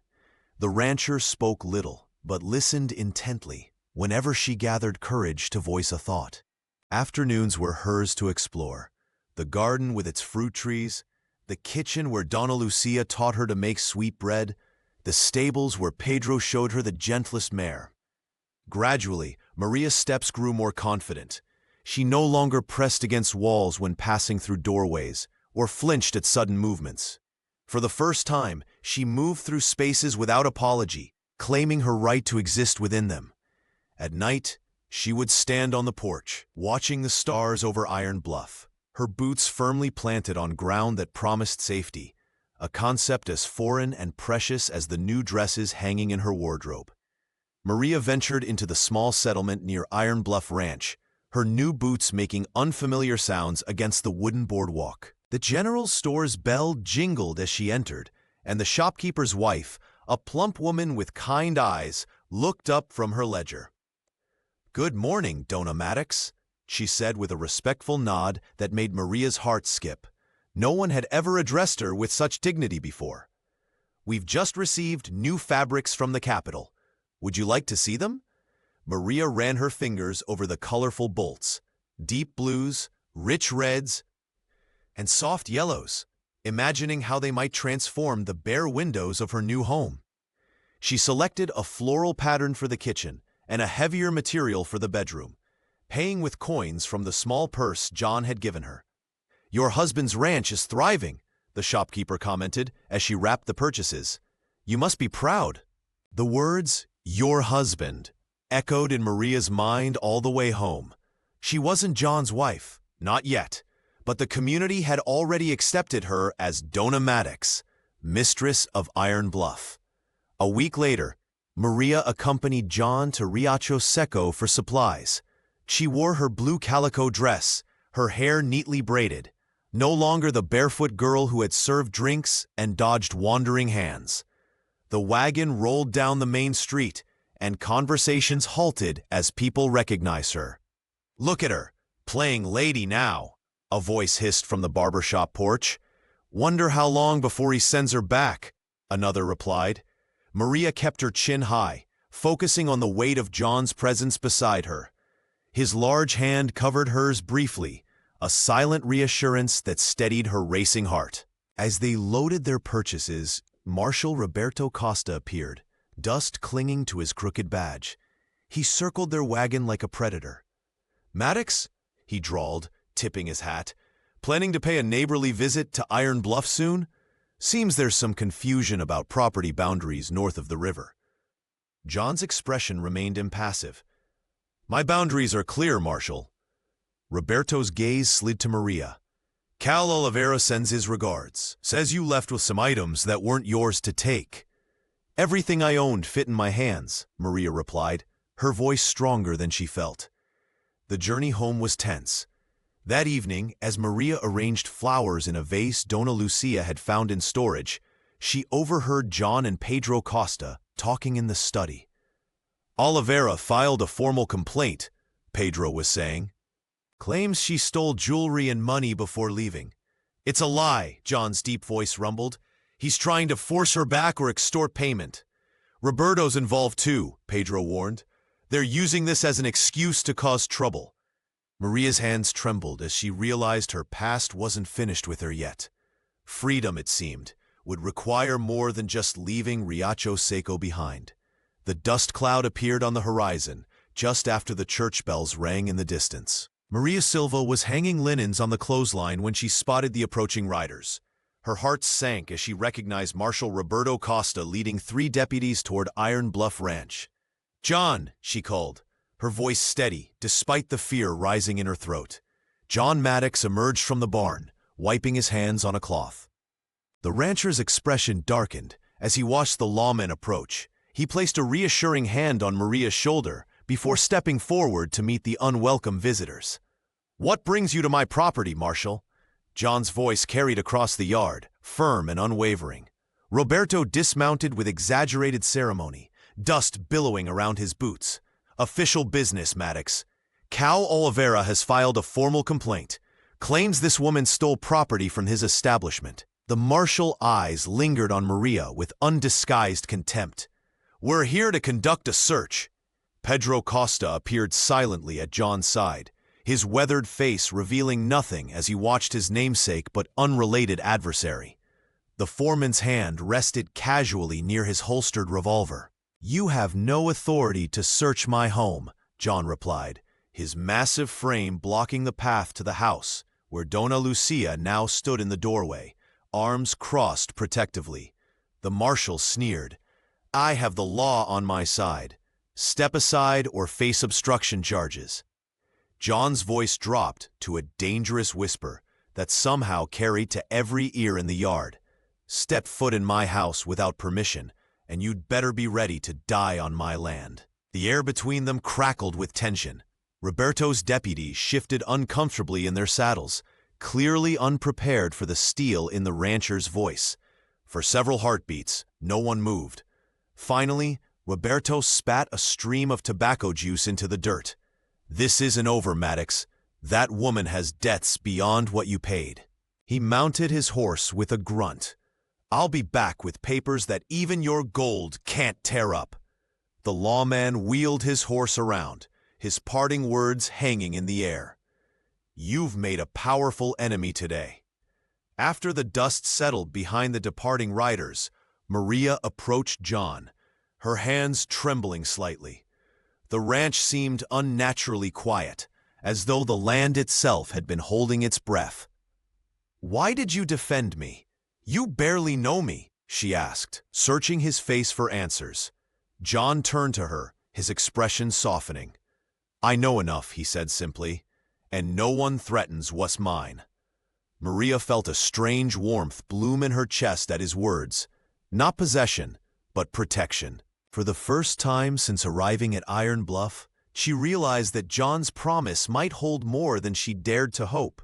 The rancher spoke little, but listened intently whenever she gathered courage to voice a thought. Afternoons were hers to explore. The garden with its fruit trees, the kitchen where Donna Lucia taught her to make sweet bread, the stables where Pedro showed her the gentlest mare. Gradually, Maria's steps grew more confident. She no longer pressed against walls when passing through doorways, or flinched at sudden movements. For the first time, she moved through spaces without apology, claiming her right to exist within them. At night, she would stand on the porch, watching the stars over Iron Bluff, her boots firmly planted on ground that promised safety, a concept as foreign and precious as the new dresses hanging in her wardrobe. Maria ventured into the small settlement near Iron Bluff Ranch, her new boots making unfamiliar sounds against the wooden boardwalk. The general store's bell jingled as she entered, and the shopkeeper's wife, a plump woman with kind eyes, looked up from her ledger. "Good morning, Dona Maddox," she said with a respectful nod that made Maria's heart skip. No one had ever addressed her with such dignity before. "We've just received new fabrics from the capital. Would you like to see them?" Maria ran her fingers over the colorful bolts, deep blues, rich reds, and soft yellows, imagining how they might transform the bare windows of her new home. She selected a floral pattern for the kitchen and a heavier material for the bedroom, paying with coins from the small purse John had given her. "Your husband's ranch is thriving," the shopkeeper commented as she wrapped the purchases. "You must be proud." The words, "your husband," echoed in Maria's mind all the way home. She wasn't John's wife, not yet, but the community had already accepted her as Dona Maddox, mistress of Iron Bluff. A week later, Maria accompanied John to Riacho Seco for supplies. She wore her blue calico dress, her hair neatly braided, no longer the barefoot girl who had served drinks and dodged wandering hands. The wagon rolled down the main street, and conversations halted as people recognized her. "Look at her, playing lady now," a voice hissed from the barbershop porch. "Wonder how long before he sends her back," another replied. Maria kept her chin high, focusing on the weight of John's presence beside her. His large hand covered hers briefly, a silent reassurance that steadied her racing heart. As they loaded their purchases, Marshal Roberto Costa appeared, dust clinging to his crooked badge. He circled their wagon like a predator. "Maddox?" he drawled, tipping his hat. "Planning to pay a neighborly visit to Iron Bluff soon? Seems there's some confusion about property boundaries north of the river." John's expression remained impassive. "My boundaries are clear, Marshal." Roberto's gaze slid to Maria. "Cal Oliveira sends his regards. Says you left with some items that weren't yours to take." "Everything I owned fit in my hands," Maria replied, her voice stronger than she felt. The journey home was tense. That evening, as Maria arranged flowers in a vase Dona Lucia had found in storage, she overheard John and Pedro Costa talking in the study. "Oliveira filed a formal complaint," Pedro was saying. "Claims she stole jewelry and money before leaving." "It's a lie," John's deep voice rumbled. "He's trying to force her back or extort payment." "Roberto's involved too," Pedro warned. "They're using this as an excuse to cause trouble." Maria's hands trembled as she realized her past wasn't finished with her yet. Freedom, it seemed, would require more than just leaving Riacho Seco behind. The dust cloud appeared on the horizon, just after the church bells rang in the distance. Maria Silva was hanging linens on the clothesline when she spotted the approaching riders. Her heart sank as she recognized Marshal Roberto Costa leading 3 deputies toward Iron Bluff Ranch. "John," she called, her voice steady despite the fear rising in her throat. John Maddox emerged from the barn, wiping his hands on a cloth. The rancher's expression darkened as he watched the lawmen approach. He placed a reassuring hand on Maria's shoulder before stepping forward to meet the unwelcome visitors. "What brings you to my property, Marshal?" John's voice carried across the yard, firm and unwavering. Roberto dismounted with exaggerated ceremony, dust billowing around his boots. "Official business, Maddox. Cal Oliveira has filed a formal complaint. Claims this woman stole property from his establishment." The martial eyes lingered on Maria with undisguised contempt. "We're here to conduct a search." Pedro Costa appeared silently at John's side, his weathered face revealing nothing as he watched his namesake but unrelated adversary. The foreman's hand rested casually near his holstered revolver. "You have no authority to search my home," John replied, his massive frame blocking the path to the house, where Dona Lucia now stood in the doorway, arms crossed protectively. The marshal sneered. "I have the law on my side. Step aside or face obstruction charges." John's voice dropped to a dangerous whisper that somehow carried to every ear in the yard. "Step foot in my house without permission, and you'd better be ready to die on my land." The air between them crackled with tension. Roberto's deputies shifted uncomfortably in their saddles, clearly unprepared for the steel in the rancher's voice. For several heartbeats, no one moved. Finally, Roberto spat a stream of tobacco juice into the dirt. "This isn't over, Maddox. That woman has debts beyond what you paid." He mounted his horse with a grunt. "I'll be back with papers that even your gold can't tear up." The lawman wheeled his horse around, his parting words hanging in the air. "You've made a powerful enemy today." After the dust settled behind the departing riders, Maria approached John, her hands trembling slightly. The ranch seemed unnaturally quiet, as though the land itself had been holding its breath. "Why did you defend me? You barely know me," she asked, searching his face for answers. John turned to her, his expression softening. "I know enough," he said simply, "and no one threatens what's mine." Maria felt a strange warmth bloom in her chest at his words. Not possession, but protection. For the first time since arriving at Iron Bluff, she realized that John's promise might hold more than she dared to hope.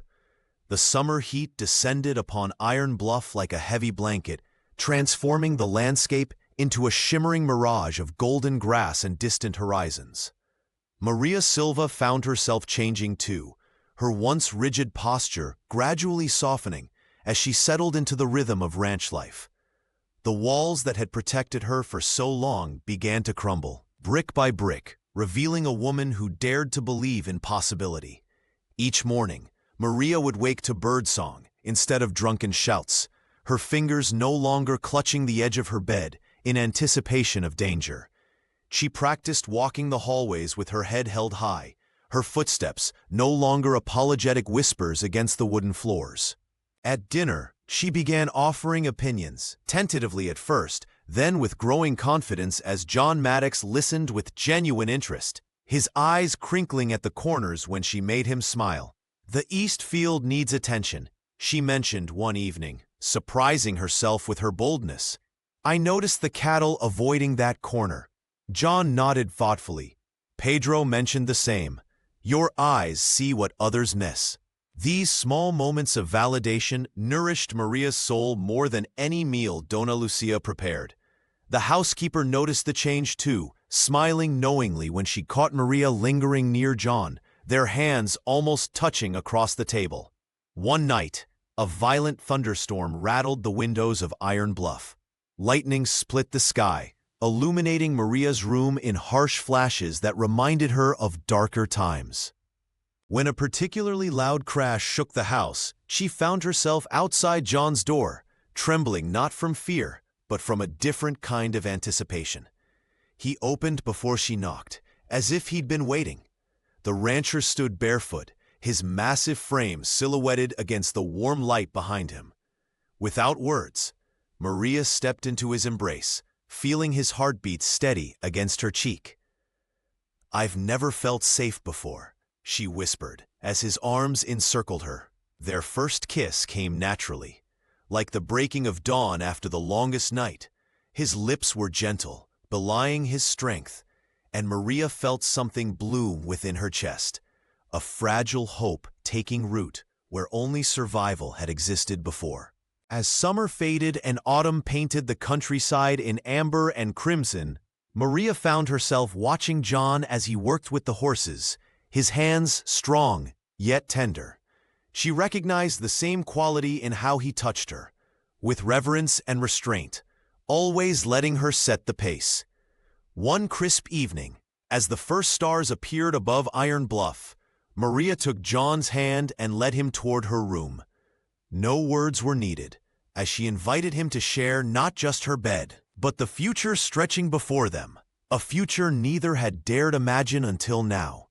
The summer heat descended upon Iron Bluff like a heavy blanket, transforming the landscape into a shimmering mirage of golden grass and distant horizons. Maria Silva found herself changing too, her once rigid posture gradually softening as she settled into the rhythm of ranch life. The walls that had protected her for so long began to crumble, brick by brick, revealing a woman who dared to believe in possibility. Each morning, Maria would wake to birdsong instead of drunken shouts, her fingers no longer clutching the edge of her bed in anticipation of danger. She practiced walking the hallways with her head held high, her footsteps no longer apologetic whispers against the wooden floors. At dinner, she began offering opinions, tentatively at first, then with growing confidence as John Maddox listened with genuine interest, his eyes crinkling at the corners when she made him smile. "The East Field needs attention," she mentioned one evening, surprising herself with her boldness. "I noticed the cattle avoiding that corner." John nodded thoughtfully. Pedro mentioned the same. "Your eyes see what others miss." These small moments of validation nourished Maria's soul more than any meal Dona Lucia prepared. The housekeeper noticed the change too, smiling knowingly when she caught Maria lingering near John, their hands almost touching across the table. One night, a violent thunderstorm rattled the windows of Iron Bluff. Lightning split the sky, illuminating Maria's room in harsh flashes that reminded her of darker times. When a particularly loud crash shook the house, she found herself outside John's door, trembling not from fear, but from a different kind of anticipation. He opened before she knocked, as if he'd been waiting. The rancher stood barefoot, his massive frame silhouetted against the warm light behind him. Without words, Maria stepped into his embrace, feeling his heartbeat steady against her cheek. "I've never felt safe before," she whispered, as his arms encircled her. Their first kiss came naturally, like the breaking of dawn after the longest night. His lips were gentle, belying his strength, and Maria felt something bloom within her chest, a fragile hope taking root where only survival had existed before. As summer faded and autumn painted the countryside in amber and crimson, Maria found herself watching John as he worked with the horses, his hands strong, yet tender. She recognized the same quality in how he touched her, with reverence and restraint, always letting her set the pace. One crisp evening, as the first stars appeared above Iron Bluff, Maria took John's hand and led him toward her room. No words were needed, as she invited him to share not just her bed, but the future stretching before them, a future neither had dared imagine until now.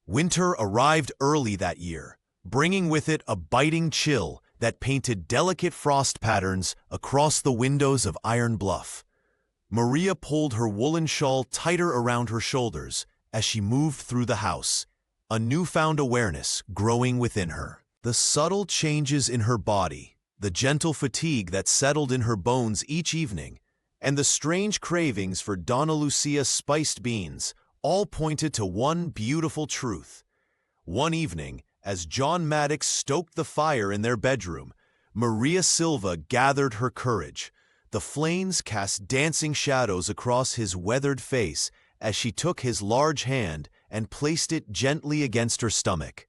Winter arrived early that year, bringing with it a biting chill that painted delicate frost patterns across the windows of Iron Bluff. Maria pulled her woolen shawl tighter around her shoulders as she moved through the house, a newfound awareness growing within her. The subtle changes in her body, the gentle fatigue that settled in her bones each evening, and the strange cravings for Donna Lucia's spiced beans all pointed to one beautiful truth. One evening, as John Maddox stoked the fire in their bedroom, Maria Silva gathered her courage. The flames cast dancing shadows across his weathered face as she took his large hand and placed it gently against her stomach.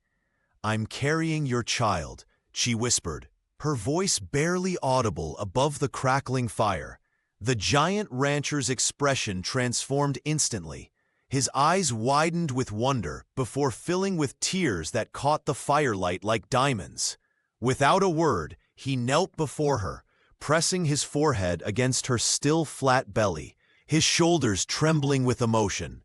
"I'm carrying your child," she whispered, her voice barely audible above the crackling fire. The giant rancher's expression transformed instantly. His eyes widened with wonder before filling with tears that caught the firelight like diamonds. Without a word, he knelt before her, pressing his forehead against her still flat belly, his shoulders trembling with emotion.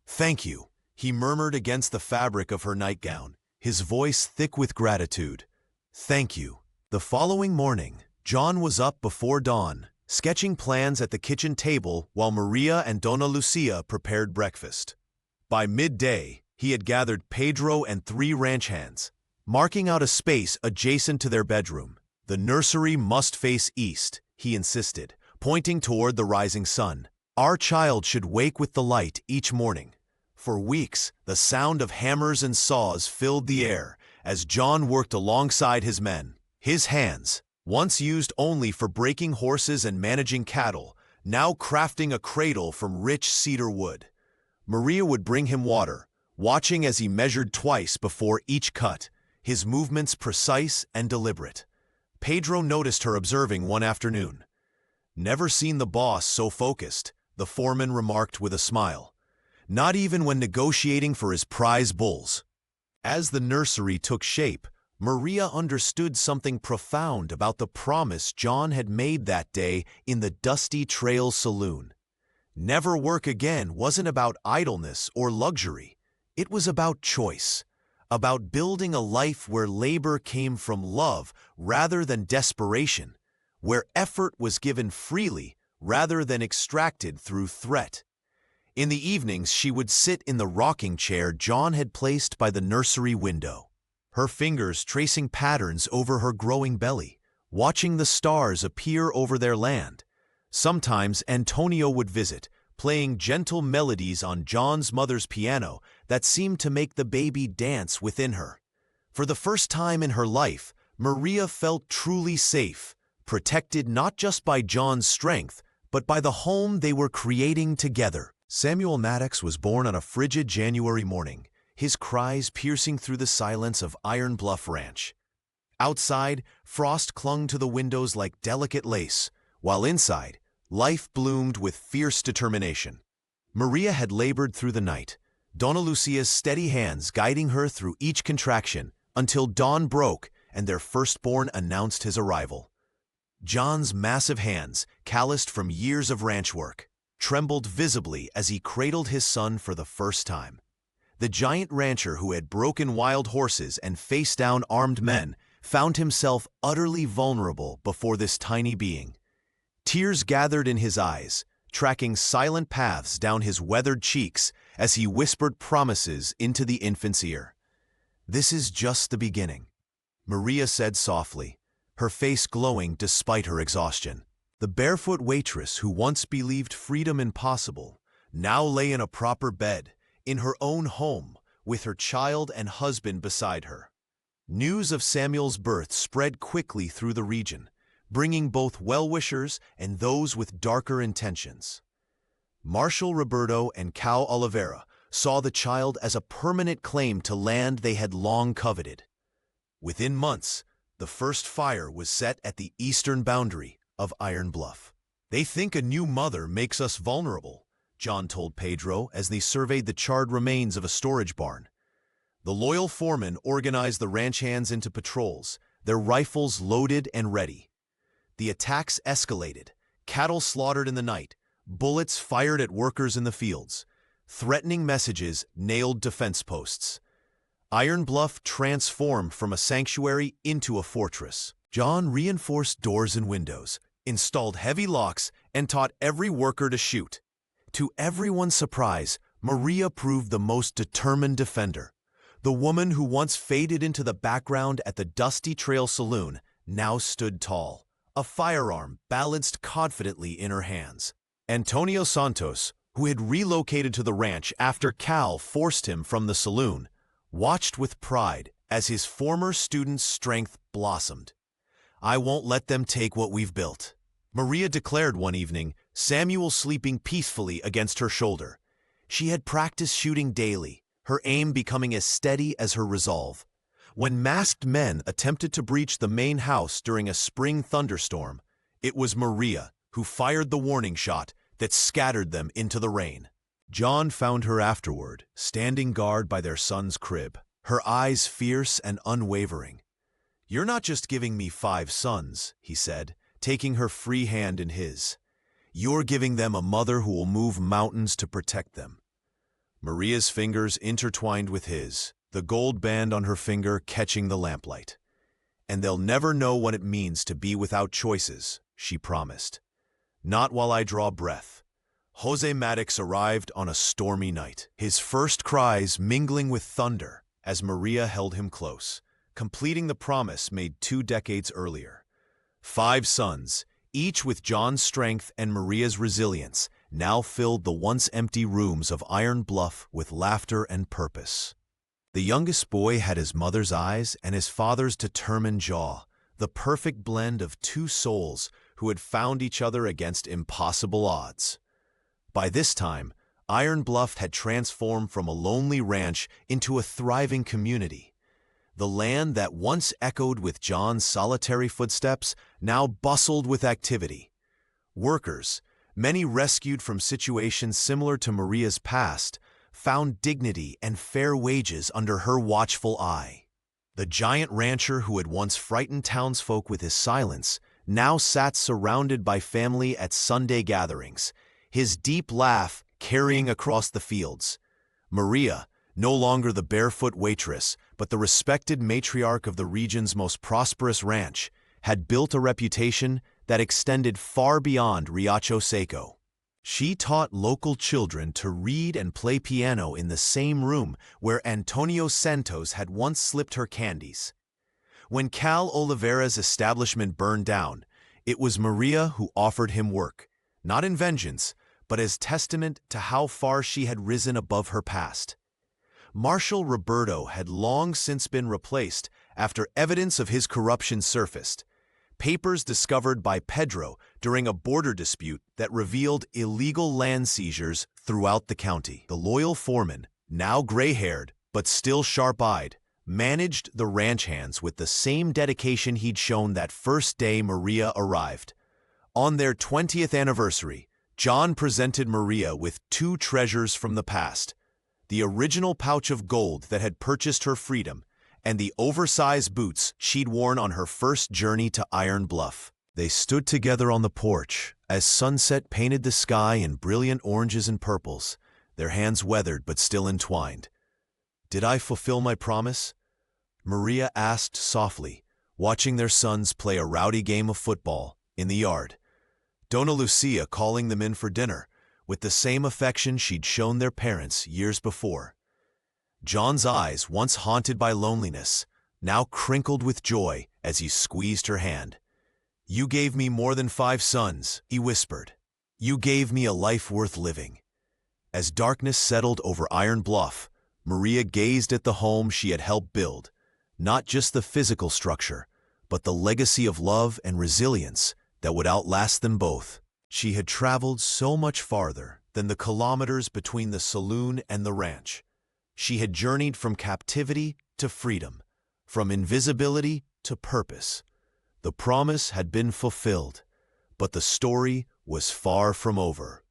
"Thank you," he murmured against the fabric of her nightgown, his voice thick with gratitude. "Thank you." The following morning, John was up before dawn, sketching plans at the kitchen table while Maria and Dona Lucia prepared breakfast. By midday, he had gathered Pedro and 3 ranch hands, marking out a space adjacent to their bedroom. "The nursery must face east," he insisted, pointing toward the rising sun. "Our child should wake with the light each morning." For weeks, the sound of hammers and saws filled the air as John worked alongside his men. His hands, once used only for breaking horses and managing cattle, now crafting a cradle from rich cedar wood. Maria would bring him water, watching as he measured twice before each cut, his movements precise and deliberate. Pedro noticed her observing one afternoon. "Never seen the boss so focused," the foreman remarked with a smile. "Not even when negotiating for his prize bulls." As the nursery took shape, Maria understood something profound about the promise John had made that day in the Dusty Trail Saloon. Never work again wasn't about idleness or luxury. It was about choice, about building a life where labor came from love rather than desperation, where effort was given freely rather than extracted through threat. In the evenings, she would sit in the rocking chair John had placed by the nursery window, her fingers tracing patterns over her growing belly, watching the stars appear over their land. Sometimes Antonio would visit, playing gentle melodies on John's mother's piano that seemed to make the baby dance within her. For the first time in her life, Maria felt truly safe, protected not just by John's strength, but by the home they were creating together. Samuel Maddox was born on a frigid January morning, his cries piercing through the silence of Iron Bluff Ranch. Outside, frost clung to the windows like delicate lace, while inside, life bloomed with fierce determination. Maria had labored through the night, Dona Lucia's steady hands guiding her through each contraction until dawn broke and their firstborn announced his arrival. John's massive hands, calloused from years of ranch work, trembled visibly as he cradled his son for the first time. The giant rancher who had broken wild horses and faced down armed men found himself utterly vulnerable before this tiny being. Tears gathered in his eyes, tracking silent paths down his weathered cheeks as he whispered promises into the infant's ear. "This is just the beginning," Maria said softly, her face glowing despite her exhaustion. The barefoot waitress who once believed freedom impossible now lay in a proper bed, in her own home, with her child and husband beside her. News of Samuel's birth spread quickly through the region, bringing both well-wishers and those with darker intentions. Marshal Roberto and Cal Oliveira saw the child as a permanent claim to land they had long coveted. Within months, the first fire was set at the eastern boundary of Iron Bluff. "They think a new mother makes us vulnerable," John told Pedro as they surveyed the charred remains of a storage barn. The loyal foreman organized the ranch hands into patrols, their rifles loaded and ready. The attacks escalated, cattle slaughtered in the night, bullets fired at workers in the fields, threatening messages nailed to fence posts. Iron Bluff transformed from a sanctuary into a fortress. John reinforced doors and windows, installed heavy locks, and taught every worker to shoot. To everyone's surprise, Maria proved the most determined defender. The woman who once faded into the background at the Dusty Trail Saloon now stood tall, a firearm balanced confidently in her hands. Antonio Santos, who had relocated to the ranch after Cal forced him from the saloon, watched with pride as his former students' strength blossomed. "I won't let them take what we've built," Maria declared one evening, Samuel sleeping peacefully against her shoulder. She had practiced shooting daily, her aim becoming as steady as her resolve. When masked men attempted to breach the main house during a spring thunderstorm, it was Maria who fired the warning shot that scattered them into the rain. John found her afterward, standing guard by their son's crib, her eyes fierce and unwavering. "You're not just giving me 5 sons," he said, taking her free hand in his. "You're giving them a mother who will move mountains to protect them." Maria's fingers intertwined with his, the gold band on her finger catching the lamplight. "And they'll never know what it means to be without choices," she promised. "Not while I draw breath." Jose Maddox arrived on a stormy night, his first cries mingling with thunder as Maria held him close, completing the promise made 2 decades earlier. 5 sons, each with John's strength and Maria's resilience, now filled the once empty rooms of Iron Bluff with laughter and purpose. The youngest boy had his mother's eyes and his father's determined jaw, the perfect blend of 2 souls who had found each other against impossible odds. By this time, Iron Bluff had transformed from a lonely ranch into a thriving community. The land that once echoed with John's solitary footsteps now bustled with activity. Workers, many rescued from situations similar to Maria's past, found dignity and fair wages under her watchful eye. The giant rancher who had once frightened townsfolk with his silence now sat surrounded by family at Sunday gatherings, his deep laugh carrying across the fields. Maria, no longer the barefoot waitress, but the respected matriarch of the region's most prosperous ranch, had built a reputation that extended far beyond Riacho Seco. She taught local children to read and play piano in the same room where Antonio Santos had once slipped her candies. When Cal Oliveira's establishment burned down, it was Maria who offered him work, not in vengeance, but as testament to how far she had risen above her past. Marshal Roberto had long since been replaced after evidence of his corruption surfaced. Papers discovered by Pedro during a border dispute that revealed illegal land seizures throughout the county. The loyal foreman, now gray-haired but still sharp-eyed, managed the ranch hands with the same dedication he'd shown that first day Maria arrived. On their 20th anniversary, John presented Maria with 2 treasures from the past: the original pouch of gold that had purchased her freedom, and the oversized boots she'd worn on her first journey to Iron Bluff. They stood together on the porch as sunset painted the sky in brilliant oranges and purples, their hands weathered but still entwined. "Did I fulfill my promise?" Maria asked softly, watching their sons play a rowdy game of football in the yard. Dona Lucia calling them in for dinner, with the same affection she'd shown their parents years before. John's eyes, once haunted by loneliness, now crinkled with joy as he squeezed her hand. "You gave me more than 5 sons," he whispered. "You gave me a life worth living." As darkness settled over Iron Bluff, Maria gazed at the home she had helped build, not just the physical structure, but the legacy of love and resilience that would outlast them both. She had traveled so much farther than the kilometers between the saloon and the ranch. She had journeyed from captivity to freedom, from invisibility to purpose. The promise had been fulfilled, but the story was far from over.